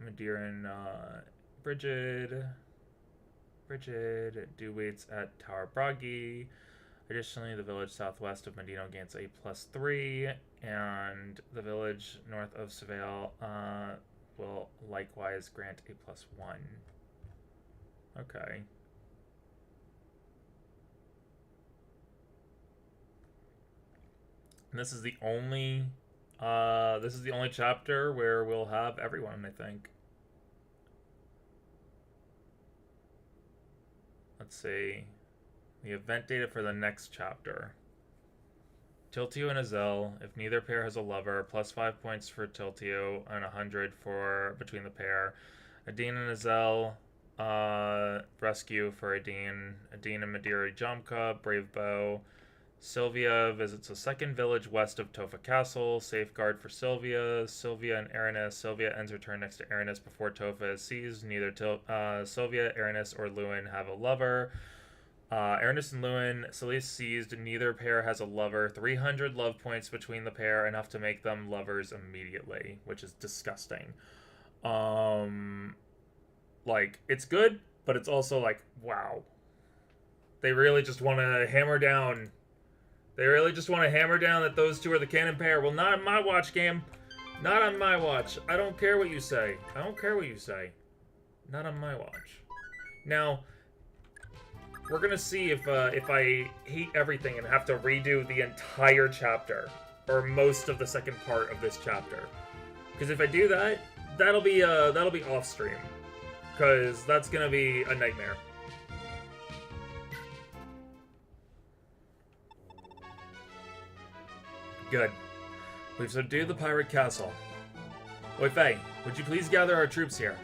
Madiran, Brigid, do waits at Tower Bragi. Additionally, the village southwest of Medino gains a +3, and the village north of Surveil will likewise grant a +1. Okay. And this is the only chapter where we'll have everyone, I think. Let's see. The event data for the next chapter. Tiltio and Azel, if neither pair has a lover, +5 points for Tiltio and 100 for between the pair. Adine and Azel, rescue for Adine. Adine and Madeira Jamka, brave bow. Sylvia visits a second village west of Tofa Castle. Safeguard for Sylvia. Sylvia and Aranis. Sylvia ends her turn next to Aranis before Tofa is seized. Neither Sylvia, Aranis, or Lewin have a lover. Ernest and Lewin, Celeste seized. Neither pair has a lover. 300 love points between the pair, enough to make them lovers immediately, which is disgusting. Like, it's good, but it's also like, wow. They really just want to hammer down. They really just want to hammer down that those two are the canon pair. Well, not on my watch, game. Not on my watch. I don't care what you say. I don't care what you say. Not on my watch. Now, we're gonna see if I hate everything and have to redo the entire chapter, or most of the second part of this chapter. Because if I do that, that'll be off stream. Because that's gonna be a nightmare. Good. We've subdued the pirate castle. Oi Fei, would you please gather our troops here?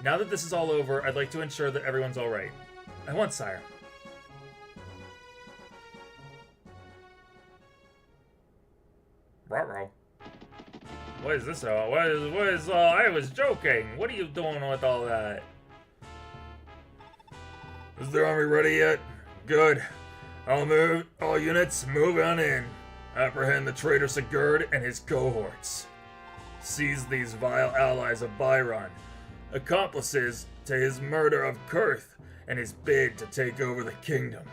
Now that this is all over, I'd like to ensure that everyone's alright. At once, sire. Ruh-roh. What is this? I was joking. What are you doing with all that? Is the army ready yet? Good. All units, move on in. Apprehend the traitor Sigurd and his cohorts. Seize these vile allies of Byron, accomplices to his murder of Kurth and his bid to take over the kingdom.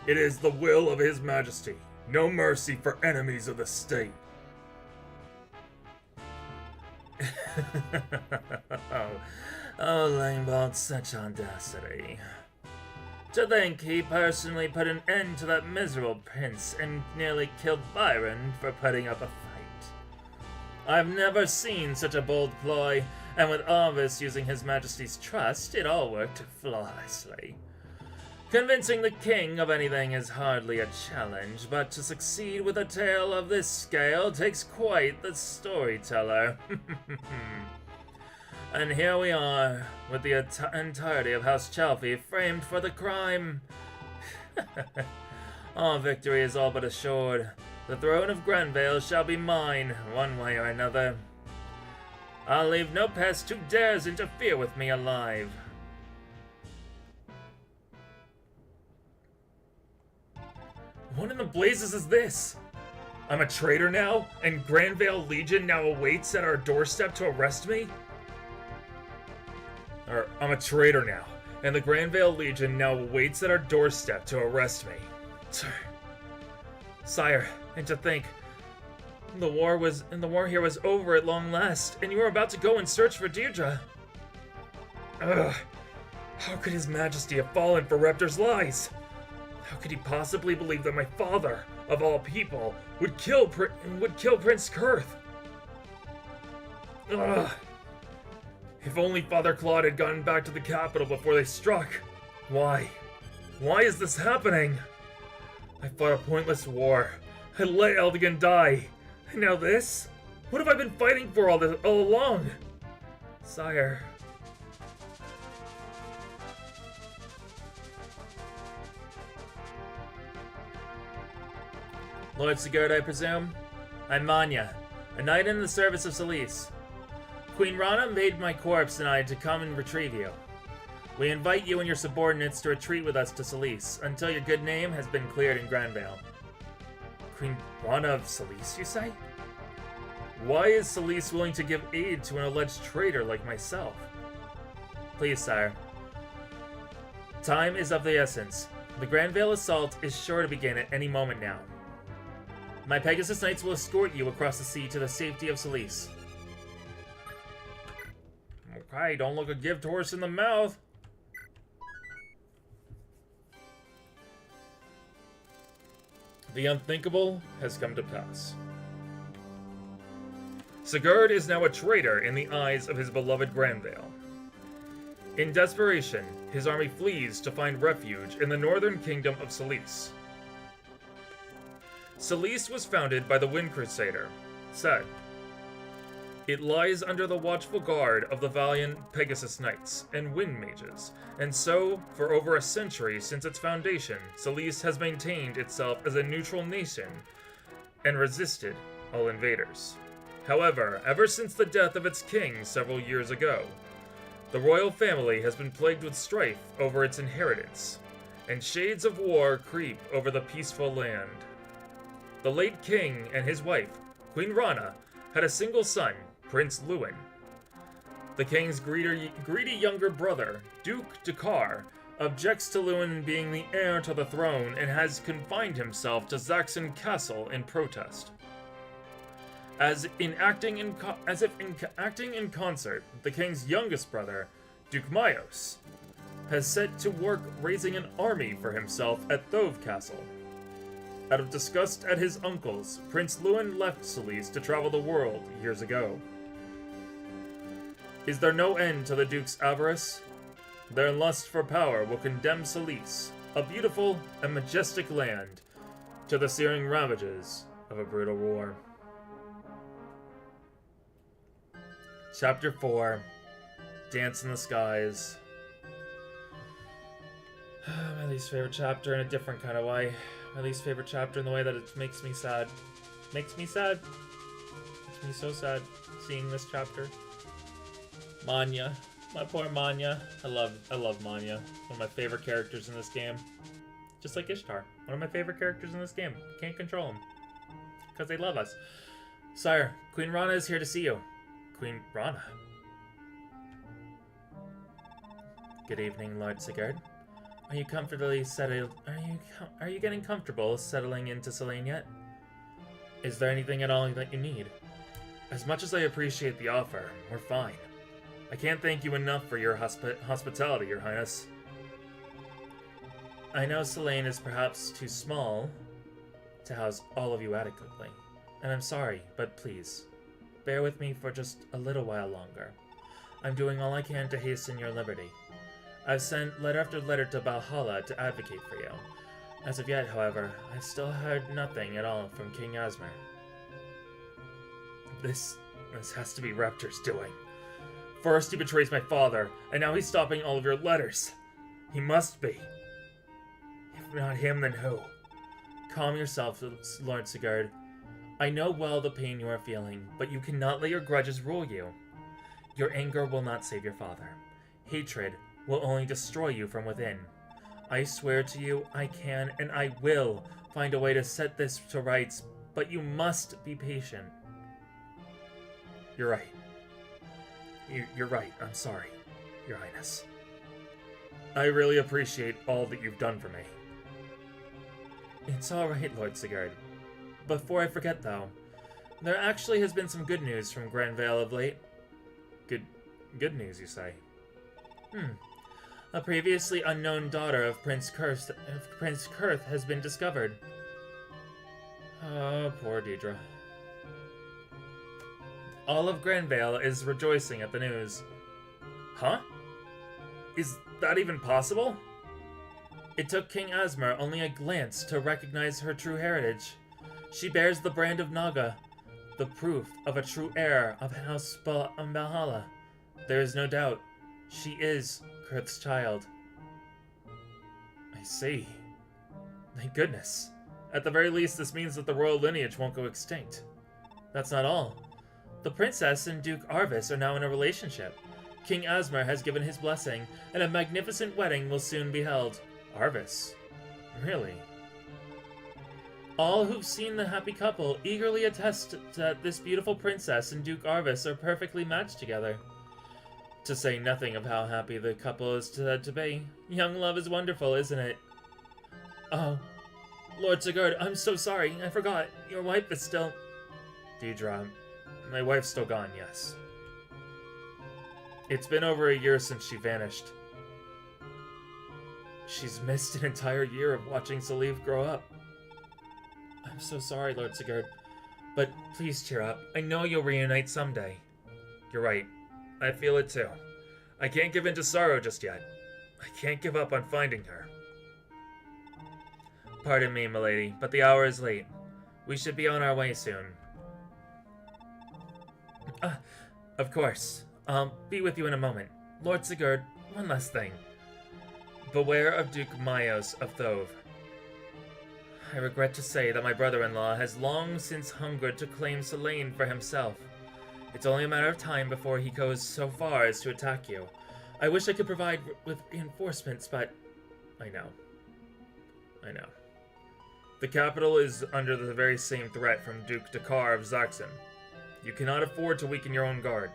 It is the will of His Majesty. No mercy for enemies of the state. Langbolt, such audacity. To think he personally put an end to that miserable prince and nearly killed Byron for putting up a fight. I've never seen such a bold ploy, and with Arvis using His Majesty's trust, it all worked flawlessly. Convincing the king of anything is hardly a challenge, but to succeed with a tale of this scale takes quite the storyteller. And here we are, with the entirety of House Chalfie framed for the crime. Our victory is all but assured. The throne of Granvale shall be mine, one way or another. I'll leave no pest who dares interfere with me alive. What in the blazes is this? I'm a traitor now, and Granvale Legion now awaits at our doorstep to arrest me? Or, I'm a traitor now, and the Granvale Legion now awaits at our doorstep to arrest me. Sire, and to think, the war here was over at long last, and you were about to go and search for Deirdre. Ugh, how could His Majesty have fallen for Reptor's lies? How could he possibly believe that my father, of all people, would kill Prince Kurth? Ugh. If only Father Claude had gotten back to the capital before they struck. Why? Why is this happening? I fought a pointless war. I let Eldigan die. And now this? What have I been fighting for all along? Sire. Lord Sigurd, I presume? I'm Manya, a knight in the service of Celeste. Queen Rana made my corpse and I to come and retrieve you. We invite you and your subordinates to retreat with us to Celeste, until your good name has been cleared in Granvale. Queen Rana of Celeste, you say? Why is Celeste willing to give aid to an alleged traitor like myself? Please, sire. Time is of the essence. The Granvale assault is sure to begin at any moment now. My Pegasus Knights will escort you across the sea to the safety of Celeste. Okay, don't look a gift horse in the mouth. The unthinkable has come to pass. Sigurd is now a traitor in the eyes of his beloved Granvale. In desperation, his army flees to find refuge in the northern kingdom of Celeste. Celeste was founded by the Wind Crusader, Sed. It lies under the watchful guard of the valiant Pegasus Knights and Wind Mages, and so, for over a century since its foundation, Celeste has maintained itself as a neutral nation and resisted all invaders. However, ever since the death of its king several years ago, the royal family has been plagued with strife over its inheritance, and shades of war creep over the peaceful land. The late king and his wife, Queen Rana, had a single son, Prince Lewin. The king's greedy younger brother, Duke Dakar, objects to Lewin being the heir to the throne and has confined himself to Zaxxon Castle in protest. As if acting in concert, the king's youngest brother, Duke Myos, has set to work raising an army for himself at Thove Castle. Out of disgust at his uncles, Prince Lewin left Solis to travel the world years ago. Is there no end to the Duke's avarice? Their lust for power will condemn Solis, a beautiful and majestic land, to the searing ravages of a brutal war. Chapter 4, Dance in the Skies. My least favorite chapter in a different kind of way. My least favorite chapter in the way that it makes me sad. Makes me sad. Makes me so sad seeing this chapter. Manya. My poor Manya. I love Manya. One of my favorite characters in this game. Just like Ishtar. One of my favorite characters in this game. Can't control them. Because they love us. Sire, Queen Rana is here to see you. Queen Rana. Good evening, Lord Sigurd. Are you comfortably settled? Are you getting comfortable settling into Selene yet? Is there anything at all that you need? As much as I appreciate the offer, we're fine. I can't thank you enough for your hospitality, Your Highness. I know Selene is perhaps too small to house all of you adequately, and I'm sorry, but please, bear with me for just a little while longer. I'm doing all I can to hasten your liberty. I've sent letter after letter to Valhalla to advocate for you. As of yet, however, I've still heard nothing at all from King Asmer. This has to be Raptor's doing. First he betrays my father, and now he's stopping all of your letters. He must be. If not him, then who? Calm yourself, Lord Sigurd. I know well the pain you are feeling, but you cannot let your grudges rule you. Your anger will not save your father. Hatred will only destroy you from within. I swear to you, I can and I will find a way to set this to rights, but you must be patient. You're right. You're right. I'm sorry, Your Highness. I really appreciate all that you've done for me. It's alright, Lord Sigurd. Before I forget, though, there actually has been some good news from Granvale of late. Good news, you say? A previously unknown daughter of Prince Kurth has been discovered. Oh, poor Deidre. All of Granvale is rejoicing at the news. Huh? Is that even possible? It took King Asmer only a glance to recognize her true heritage. She bears the brand of Naga, the proof of a true heir of House Valhalla. There is no doubt, she is Kurth's child. I see. Thank goodness. At the very least, this means that the royal lineage won't go extinct. That's not all. The princess and Duke Arvis are now in a relationship. King Asmer has given his blessing, and a magnificent wedding will soon be held. Arvis? Really? All who've seen the happy couple eagerly attest that this beautiful princess and Duke Arvis are perfectly matched together. To say nothing of how happy the couple is said to be. Young love is wonderful, isn't it? Oh, Lord Sigurd, I'm so sorry. I forgot. Your wife is still... Deidre, my wife's still gone, yes. It's been over a year since she vanished. She's missed an entire year of watching Saliv grow up. I'm so sorry, Lord Sigurd, but please cheer up. I know you'll reunite someday. You're right. I feel it too. I can't give in to sorrow just yet. I can't give up on finding her. Pardon me, milady, but the hour is late. We should be on our way soon. Of course. I'll be with you in a moment. Lord Sigurd, one last thing. Beware of Duke Myos of Thove. I regret to say that my brother-in-law has long since hungered to claim Selene for himself. It's only a matter of time before he goes so far as to attack you. I wish I could provide with reinforcements, but... I know. I know. The capital is under the very same threat from Duke Dakar of Zaxxon. You cannot afford to weaken your own guard.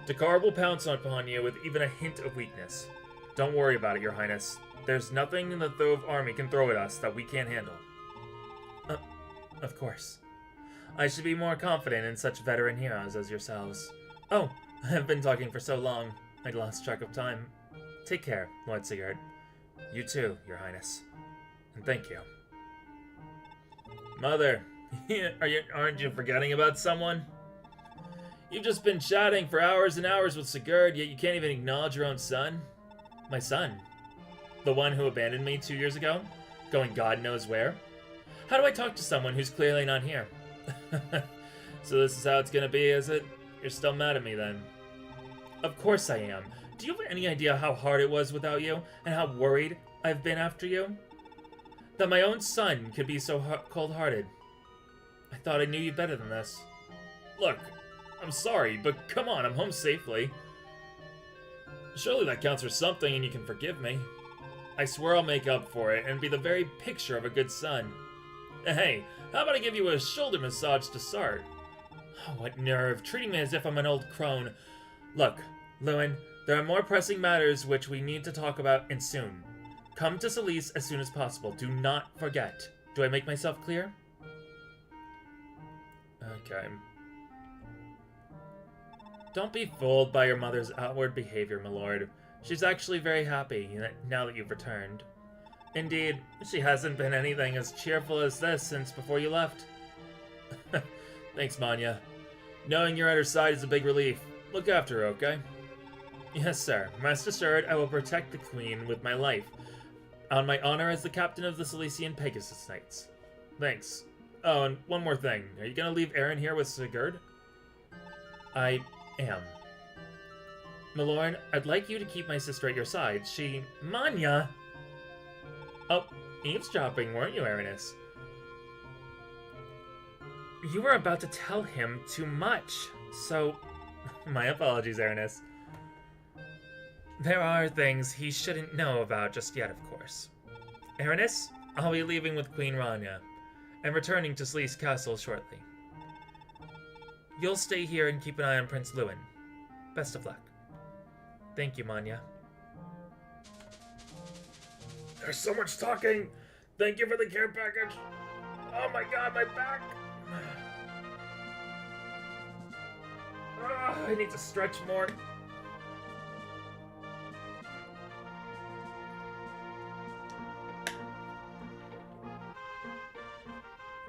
Dakar will pounce upon you with even a hint of weakness. Don't worry about it, Your Highness. There's nothing the Thove army can throw at us that we can't handle. Of course. I should be more confident in such veteran heroes as yourselves. Oh, I've been talking for so long, I'd lost track of time. Take care, Lord Sigurd. You too, Your Highness. And thank you. Mother, aren't you forgetting about someone? You've just been chatting for hours and hours with Sigurd, yet you can't even acknowledge your own son? My son? The one who abandoned me 2 years ago? Going God knows where? How do I talk to someone who's clearly not here? So this is how it's gonna be, is it? You're still mad at me then? Of course I am. Do you have any idea how hard it was without you, and how worried I've been after you? That my own son could be so cold-hearted. I thought I knew you better than this. Look, I'm sorry, but come on, I'm home safely. Surely that counts for something and you can forgive me. I swear I'll make up for it and be the very picture of a good son. Hey, how about I give you a shoulder massage to start? Oh, what nerve, treating me as if I'm an old crone. Look, Lewin, there are more pressing matters which we need to talk about, and soon. Come to Selyse as soon as possible. Do not forget. Do I make myself clear? Okay. Don't be fooled by your mother's outward behavior, my lord. She's actually very happy now that you've returned. Indeed, she hasn't been anything as cheerful as this since before you left. Thanks, Manya. Knowing you're at her side is a big relief. Look after her, okay? Yes, sir. Rest assured, I will protect the Queen with my life, on my honor as the captain of the Silesian Pegasus Knights. Thanks. Oh, and one more thing. Are you gonna leave Aaron here with Sigurd? I am. Milord, I'd like you to keep my sister at your side. Manya! Oh, eavesdropping, weren't you, Aranis? You were about to tell him too much, so... My apologies, Aranis. There are things he shouldn't know about just yet, of course. Aranis, I'll be leaving with Queen Rania, and returning to Selyse Castle shortly. You'll stay here and keep an eye on Prince Lewin. Best of luck. Thank you, Manya. There's so much talking! Thank you for the care package! Oh my god, my back! I need to stretch more.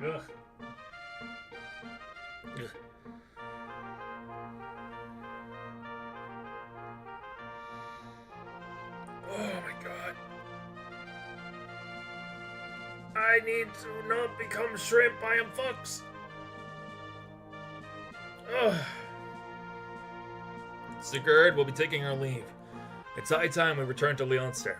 Ugh. Ugh. Oh my god. I need to not become shrimp, I am fox. Ugh. Sigurd will be taking our leave. It's high time we return to Leonster.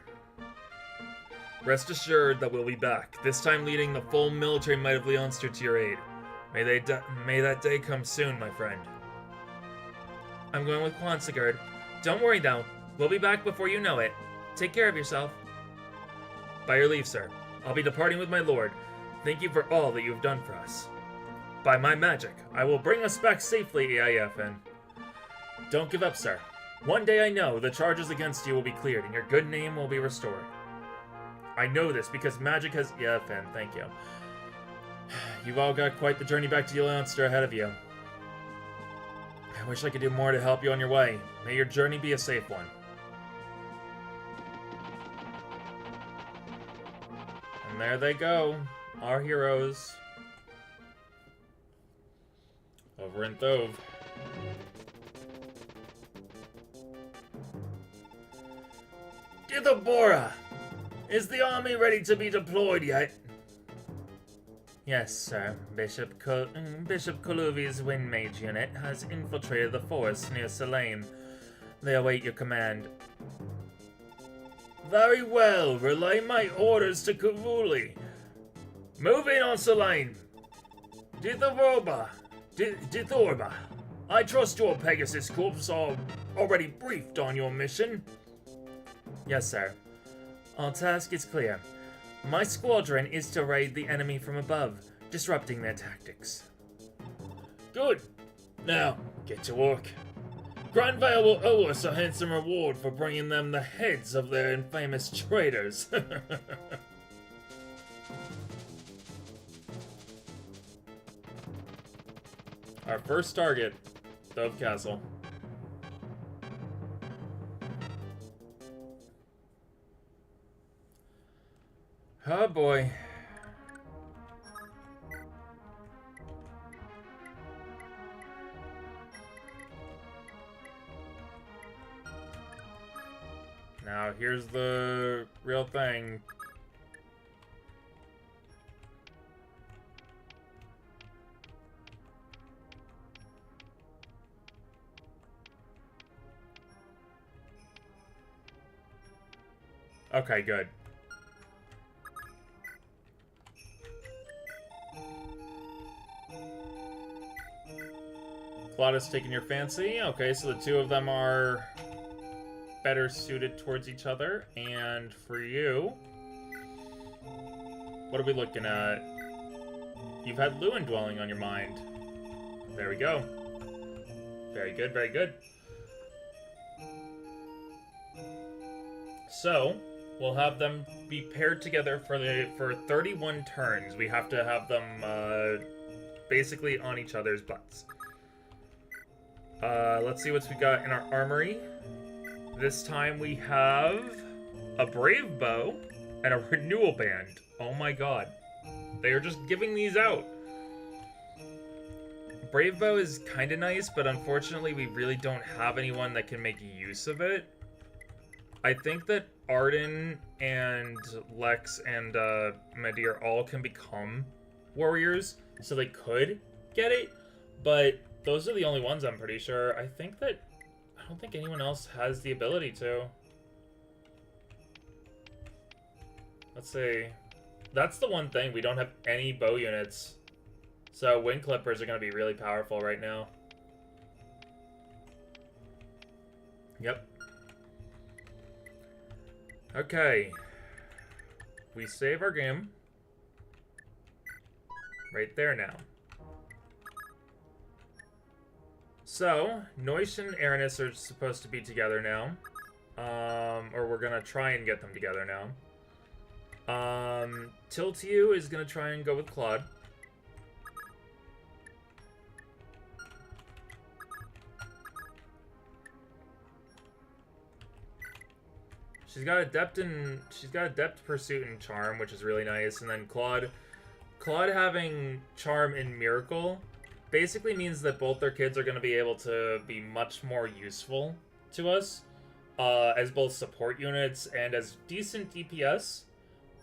Rest assured that we'll be back, this time leading the full military might of Leonster to your aid. May that day come soon, my friend. I'm going with Quan, Sigurd. Don't worry, though. We'll be back before you know it. Take care of yourself. By your leave, sir. I'll be departing with my lord. Thank you for all that you have done for us. By my magic, I will bring us back safely, EIFN. Don't give up, sir. One day I know the charges against you will be cleared and your good name will be restored. I know this because magic has... Yeah, Finn, thank you. You've all got quite the journey back to Leonster ahead of you. I wish I could do more to help you on your way. May your journey be a safe one. And there they go, our heroes. Over in Thove. Dithobora! Is the army ready to be deployed yet? Yes, sir. Bishop Koluvi's Wind Mage unit has infiltrated the forest near Selene. They await your command. Very well. Relay my orders to Kavuli. Move in on Selene. Dithorba. I trust your Pegasus Corps are already briefed on your mission. Yes, sir. Our task is clear. My squadron is to raid the enemy from above, disrupting their tactics. Good. Now, get to work. Grindvale will owe us a handsome reward for bringing them the heads of their infamous traitors. Our first target, Dove Castle. Oh boy. Now here's the real thing. Okay, good. Claudius taking your fancy. Okay, so the two of them are better suited towards each other. And for you, what are we looking at? You've had Lewin dwelling on your mind. There we go. Very good, very good. So, we'll have them be paired together for 31 turns. We have to have them basically on each other's butts. Let's see what we got in our armory. This time we have a brave bow and a renewal band. Oh my god. They are just giving these out. Brave bow is kind of nice, but unfortunately we really don't have anyone that can make use of it. I think that Arden and Lex and Madir all can become warriors, so they could get it, but those are the only ones I'm pretty sure. I don't think anyone else has the ability to. Let's see. That's the one thing, we don't have any bow units. So wind clippers are going to be really powerful right now. Yep. Okay. We save our game. Right there now. So, Noish and Aranis are supposed to be together now. Or we're gonna try and get them together now. Tiltiu is gonna try and go with Claude. She's got adept pursuit and charm, which is really nice, and then Claude having charm and miracle basically means that both their kids are going to be able to be much more useful to us as both support units and as decent DPS.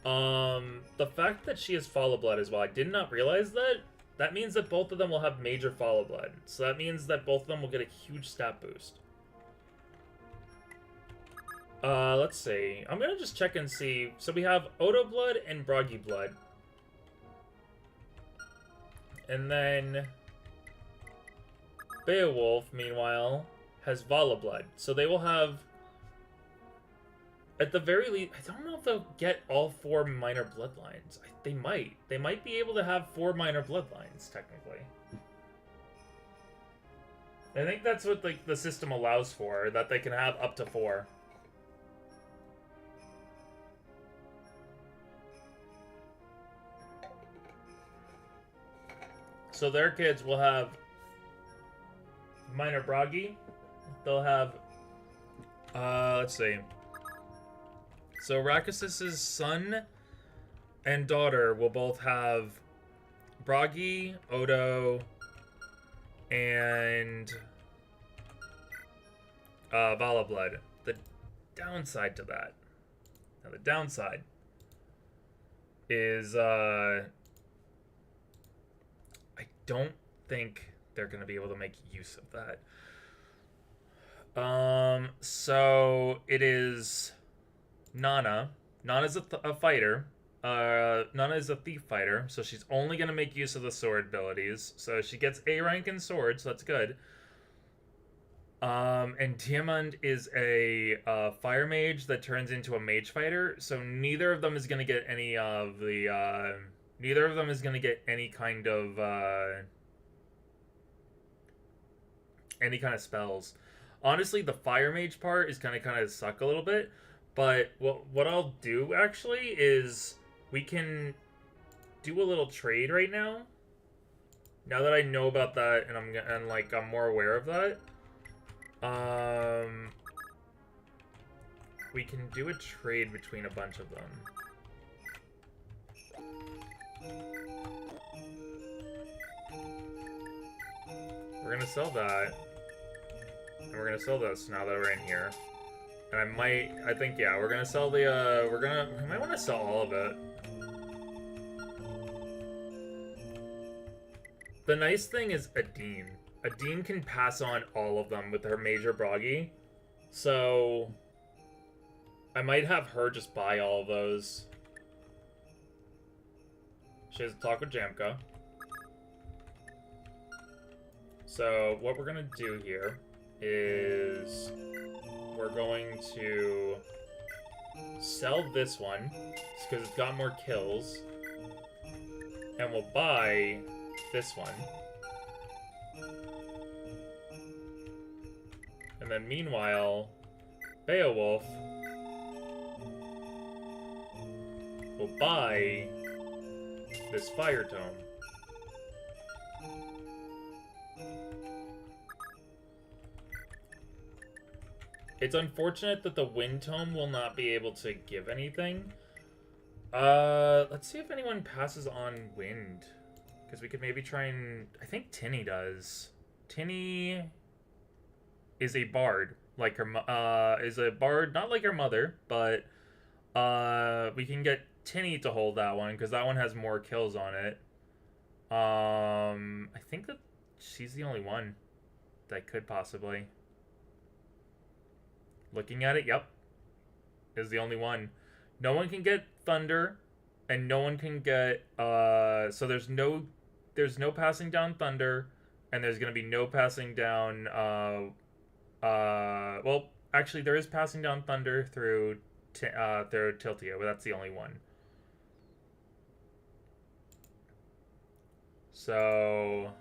The fact that she has Follow Blood as well, I did not realize that. That means that both of them will have major Follow Blood. So that means that both of them will get a huge stat boost. Let's see. I'm gonna just check and see. So we have Odo Blood and Bragi Blood. And then Beowulf, meanwhile, has Vala Blood. So they will have, at the very least, I don't know if they'll get all 4 minor bloodlines. They might. They might be able to have 4 minor bloodlines, technically. I think that's what the system allows for, that they can have up to 4. So their kids will have minor Bragi. They'll have, let's see. So Rakusis' son and daughter will both have Bragi, Odo, and Vala Blood. The downside to that, now the downside is I don't think they're going to be able to make use of that. So it is Nana. Nana's a fighter. Nana is a thief fighter, so she's only going to make use of the sword abilities. So she gets A rank in sword, so that's good. And Diamond is a fire mage that turns into a mage fighter, so neither of them is gonna get any of the neither of them is gonna get any kind of spells. Honestly, the fire mage part is kind of suck a little bit, but what I'll do actually is we can do a little trade right now. Now that I know about that and I'm more aware of that, we can do a trade between a bunch of them. We're gonna sell that. And we're gonna sell this now that we're in here. And I think, yeah, we're gonna sell the, we might want to sell all of it. The nice thing is Adine. Adine can pass on all of them with her Major Broggy. So I might have her just buy all of those. She has a talk with Jamka. So what we're gonna do here is we're going to sell this one because it's got more kills, and we'll buy this one. And then meanwhile, Beowulf will buy this Fire Tome. It's unfortunate that the Wind Tome will not be able to give anything. Let's see if anyone passes on Wind. Because we could maybe try and... I think Tinny does. Tinny is a bard. Like her... is a bard, not like her mother, but... we can get Tinny to hold that one, because that one has more kills on it. I think that she's the only one that could possibly... Looking at it, yep. Is the only one. No one can get Thunder, and no one can get so there's no passing down Thunder, and there's gonna be no passing down well, actually there is passing down Thunder through Tiltia, but that's the only one. So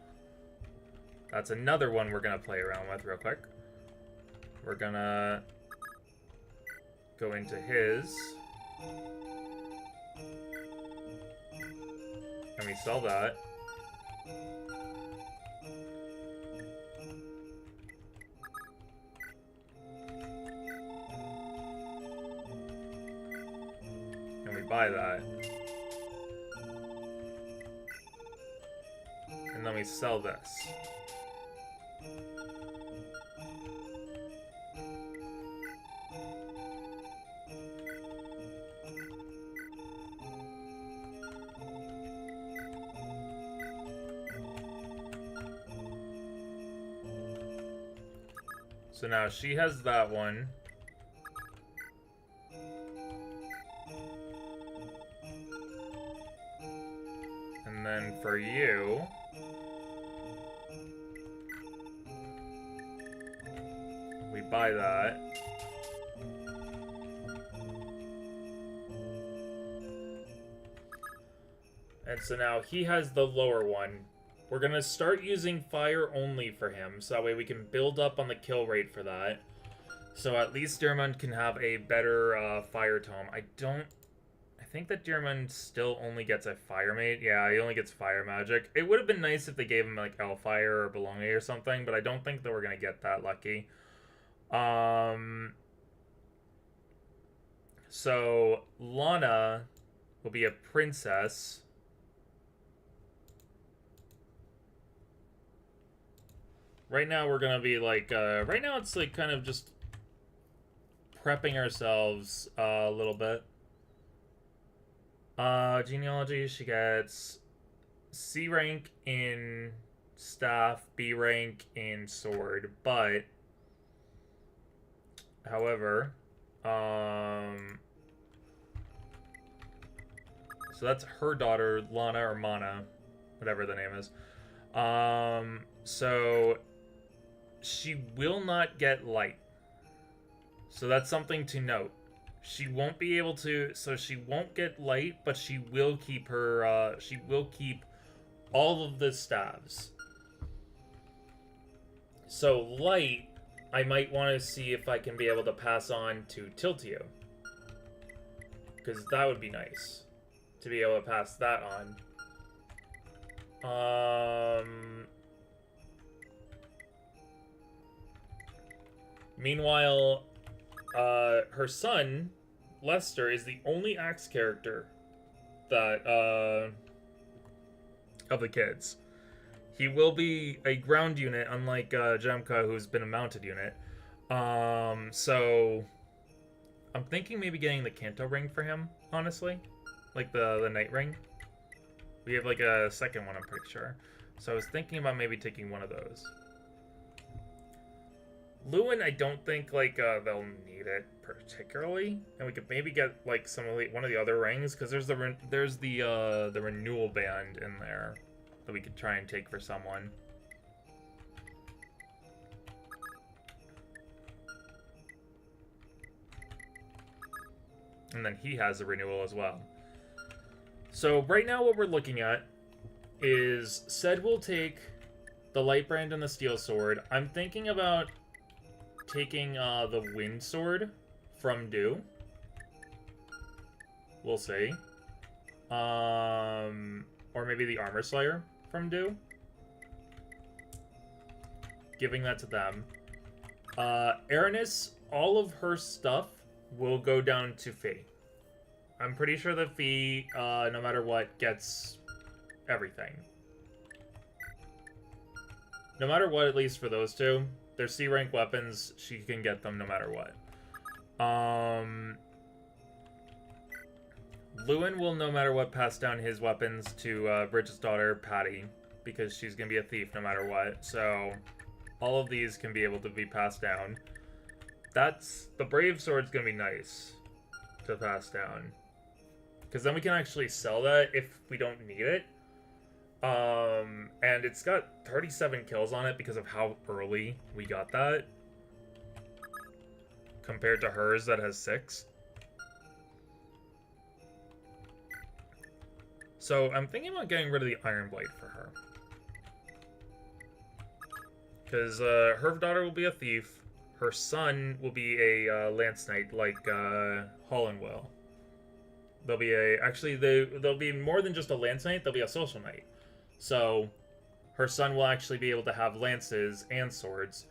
that's another one we're gonna play around with real quick. We're gonna go into his, and we sell that. And we buy that. And then we sell this. So now she has that one. And then for you, we buy that. And so now he has the lower one. We're going to start using fire only for him, so that way we can build up on the kill rate for that. So at least Diamond can have a better fire tome. I think that Diamond still only gets a fire mate. Yeah, he only gets fire magic. It would have been nice if they gave him like Hellfire or Belongi or something, but I don't think that we're going to get that lucky. So Lana will be a princess. Right now we're gonna be like, right now it's like kind of just prepping ourselves a little bit. Genealogy, she gets C rank in staff, B rank in sword, but however, so that's her daughter, Lana or Mana, whatever the name is. So she will not get light. So that's something to note. She won't be able to, so she won't get light, but she will keep her, she will keep all of the staves. So light, I might want to see if I can be able to pass on to Tiltio. Because that would be nice. To be able to pass that on. Meanwhile, her son, Lester, is the only axe character that, of the kids. He will be a ground unit, unlike Jamka, who's been a mounted unit. So I'm thinking maybe getting the Kanto ring for him, honestly. Like the Night ring. We have like a second one, I'm pretty sure. So I was thinking about maybe taking one of those. Lewin, I don't think like they'll need it particularly, and we could maybe get like one of the other rings, because there's the renewal band in there that we could try and take for someone. And then he has a renewal as well. So right now what we're looking at is Ced will take the light brand and the steel sword. I'm thinking about taking the wind sword from Dew. We'll see. Or maybe the armor slayer from Dew. Giving that to them. Aranis, all of her stuff will go down to Fee. I'm pretty sure that Fee, no matter what, gets everything. No matter what, at least for those two. They're C-rank weapons. She can get them no matter what. Lewin will, no matter what, pass down his weapons to Bridget's daughter, Patty, because she's going to be a thief no matter what. So all of these can be able to be passed down. The Brave Sword's going to be nice to pass down. Because then we can actually sell that if we don't need it. And it's got 37 kills on it because of how early we got that. Compared to hers that has 6. So I'm thinking about getting rid of the Iron Blade for her. Because her daughter will be a thief. Her son will be a Lance Knight like Holland will. They'll be they'll be more than just a Lance Knight, they'll be a Social Knight. So her son will actually be able to have lances and swords.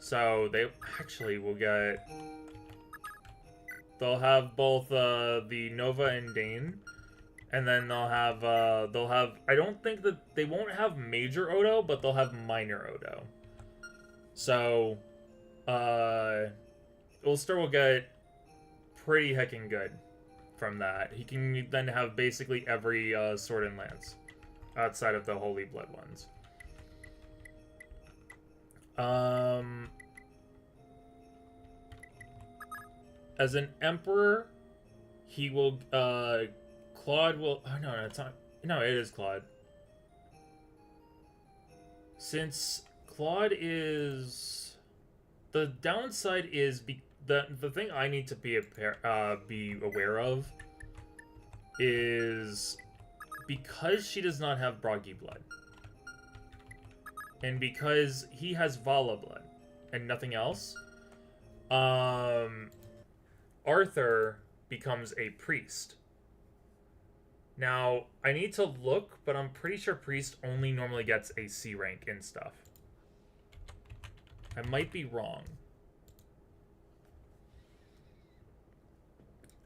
So they actually will get... They'll have both the Nova and Dane. And then they'll have... I don't think that... They won't have Major Odo, but they'll have Minor Odo. So... Ulster will get pretty heckin' good from that. He can then have basically every sword and lance outside of the Holy Blood ones. As an Emperor, he will... Claude will... Oh, no, it's not... No, it is Claude. Since Claude is... The downside is... The thing I need to be aware of is... Because she does not have Broggy blood, and because he has Vala blood and nothing else, Arthur becomes a priest. Now, I need to look, but I'm pretty sure priest only normally gets a C rank in stuff. I might be wrong.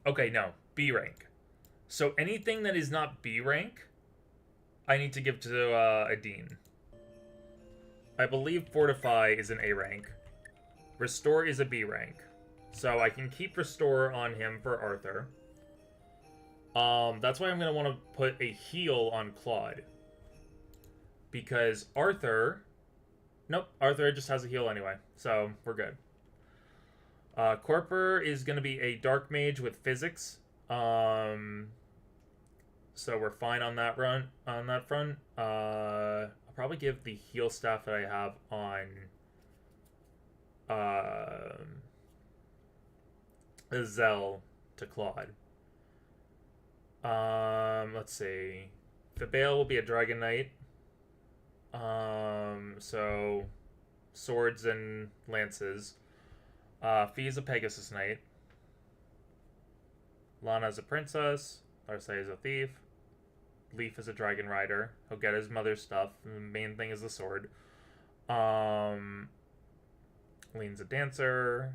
Okay, no, B rank. So anything that is not B rank, I need to give to Adine. I believe Fortify is an A rank. Restore is a B rank. So I can keep Restore on him for Arthur. That's why I'm going to want to put a heal on Claude. Because Arthur... Nope, Arthur just has a heal anyway. So we're good. Corper is going to be a Dark Mage with Physics. So we're fine on that front. I'll probably give the heal staff that I have on Zell to Claude. Let's see. Fabale will be a Dragon Knight. So swords and lances. Fee is a Pegasus Knight. Lana is a princess. Larcey is a thief. Leaf is a dragon rider. He'll get his mother's stuff. The main thing is the sword. Lean's a dancer.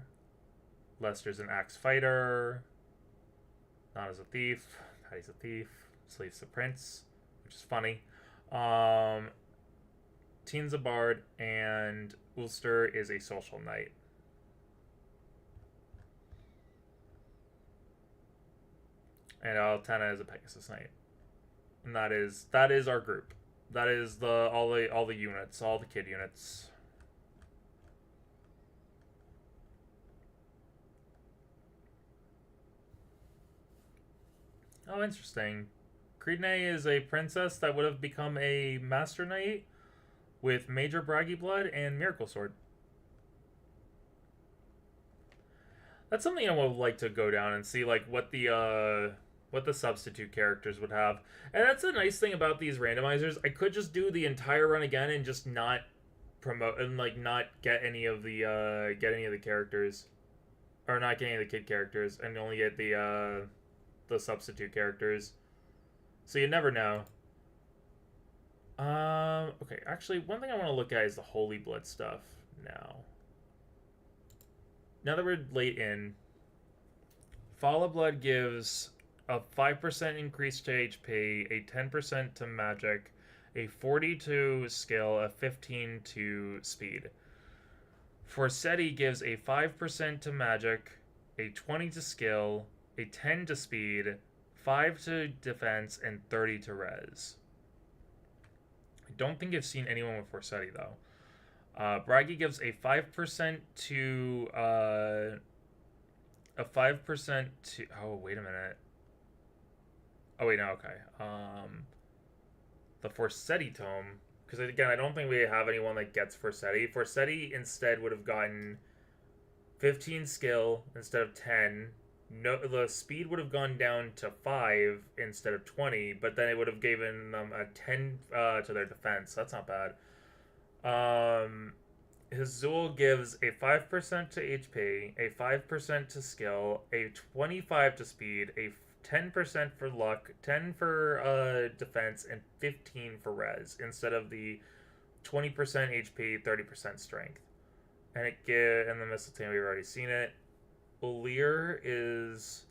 Lester's an axe fighter. Nana's a thief. Patty's a thief. Sleaf's a prince, which is funny. Teen's a bard, and Ulster is a social knight. And Altena is a Pegasus Knight. And that is our group. That is all the units, all the kid units. Oh, interesting. Creedney is a princess that would have become a Master Knight with Major Braggy Blood and Miracle Sword. That's something I would like to go down and see, like, what the substitute characters would have. And that's the nice thing about these randomizers. I could just do the entire run again and just not promote and like not get any of the characters, or not get any of the kid characters, and only get the substitute characters. So you never know. Okay, actually, one thing I want to look at is the Holy Blood stuff now. Now that we're late in, Fall of Blood gives a 5% increase to HP, a 10% to magic, a 40 to skill, a 15 to speed. Forseti gives a 5% to magic, a 20 to skill, a 10 to speed, 5 to defense, and 30 to res. I don't think I've seen anyone with Forseti, though. Braggy gives a 5% to... a 5% to... Oh, wait a minute. Oh, wait, no, okay. The Forseti Tome. Because, again, I don't think we have anyone that gets Forseti. Forseti instead would have gotten 15 skill instead of 10. No, the speed would have gone down to 5 instead of 20, but then it would have given them a 10 to their defense. That's not bad. Hizul gives a 5% to HP, a 5% to skill, a 25 to speed, a 10% for luck, 10 for defense, and 15 for res, instead of the 20% HP, 30% strength. And and the Mistletoe, we've already seen it. Ulir is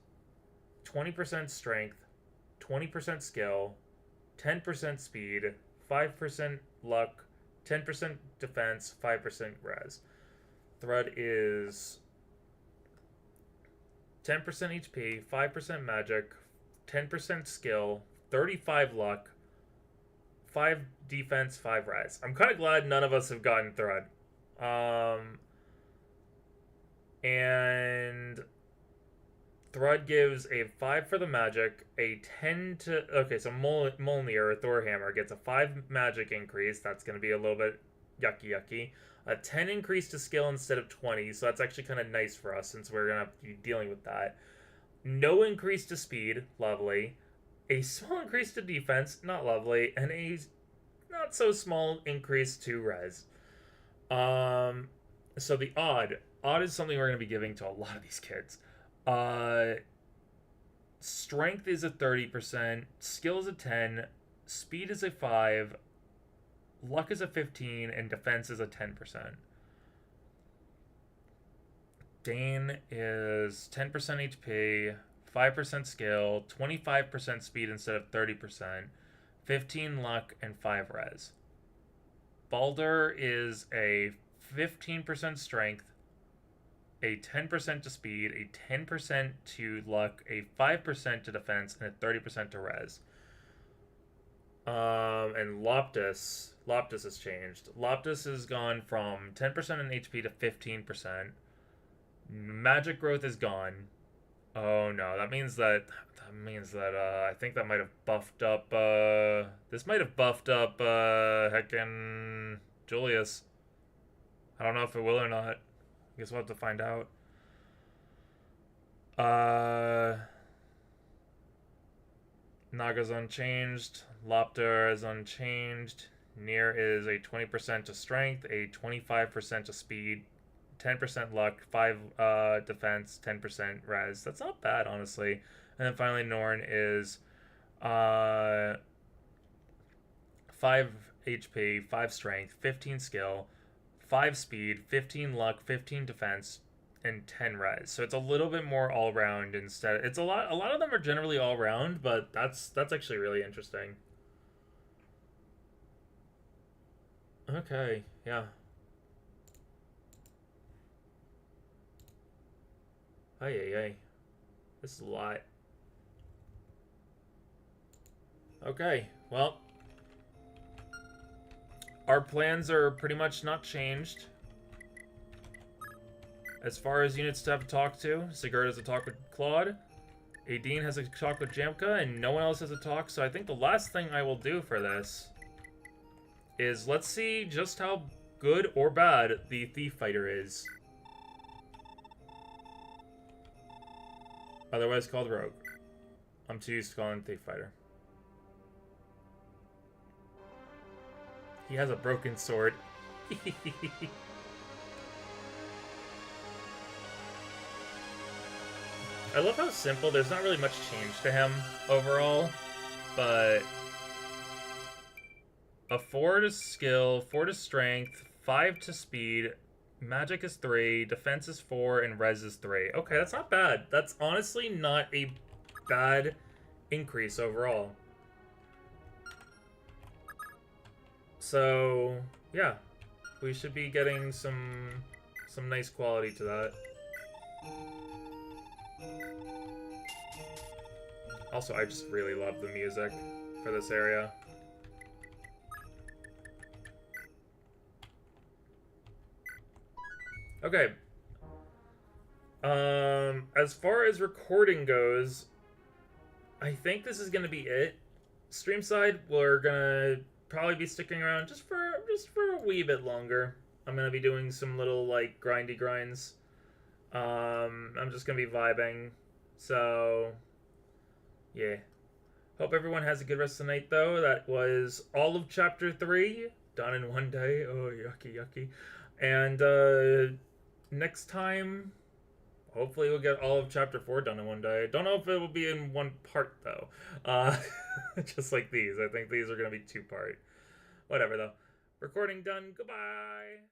20% strength, 20% skill, 10% speed, 5% luck, 10% defense, 5% res. Thread is 10% HP, 5% magic, 10% skill, 35 luck, 5 defense, 5 res. I'm kind of glad none of us have gotten Thread. And Thread gives a 5 for the magic, a 10 to... Okay, so Mjolnir, or Thorhammer, gets a 5 magic increase. That's going to be a little bit yucky. A 10 increase to skill instead of 20, so that's actually kind of nice for us since we're going to be dealing with that. No increase to speed, lovely. A small increase to defense, not lovely. And a not so small increase to res. So the odd is something we're going to be giving to a lot of these kids. Strength is a 30%, skill is a 10, speed is a 5, luck is a 15, and defense is a 10%. Dane is 10% HP, 5% skill, 25% speed instead of 30%, 15 luck, and 5 res. Baldur is a 15% strength, a 10% to speed, a 10% to luck, a 5% to defense, and a 30% to res. And Loptus has changed. Loptus has gone from 10% in HP to 15%. Magic growth is gone. Oh no, that means that I think that might have buffed up this might have buffed up heckin' Julius. I don't know if it will or not. Guess we'll have to find out. Naga's unchanged. Lopter is unchanged. Nier is a 20% to strength, a 25% to speed, 10% luck, 5 defense, 10% res. That's not bad, honestly. And then finally, Norn is 5 HP, 5 strength, 15 skill, 5 speed, 15 luck, 15 defense, and 10 res. So it's a little bit more all round instead. It's a lot of them are generally all round, but that's actually really interesting. Okay, yeah. Hey. This is a lot. Okay, well, our plans are pretty much not changed. As far as units to have a talk to, Sigurd has a talk with Claude, Aideen has a talk with Jamka, and no one else has a talk, so I think the last thing I will do for this is let's see just how good or bad the Thief Fighter is. Otherwise called Rogue. I'm too used to calling him Thief Fighter. He has a broken sword. I love how simple, there's not really much change to him overall, but a 4 to skill, 4 to strength, 5 to speed, magic is 3, defense is 4, and res is 3. Okay, that's not bad. That's honestly not a bad increase overall. So, yeah, we should be getting some nice quality to that. Also, I just really love the music for this area. Okay. As far as recording goes, I think this is gonna be it. Stream side, we're gonna probably be sticking around just for a wee bit longer. I'm gonna be doing some little like grindy grinds. I'm just gonna be vibing. So yeah. Hope everyone has a good rest of the night though. That was all of chapter 3 done in one day. Oh, yucky. And next time, hopefully we'll get all of chapter 4 done in one day. Don't know if it will be in one part though. Just like these. I think these are gonna be 2-part. Whatever though. Recording done. Goodbye.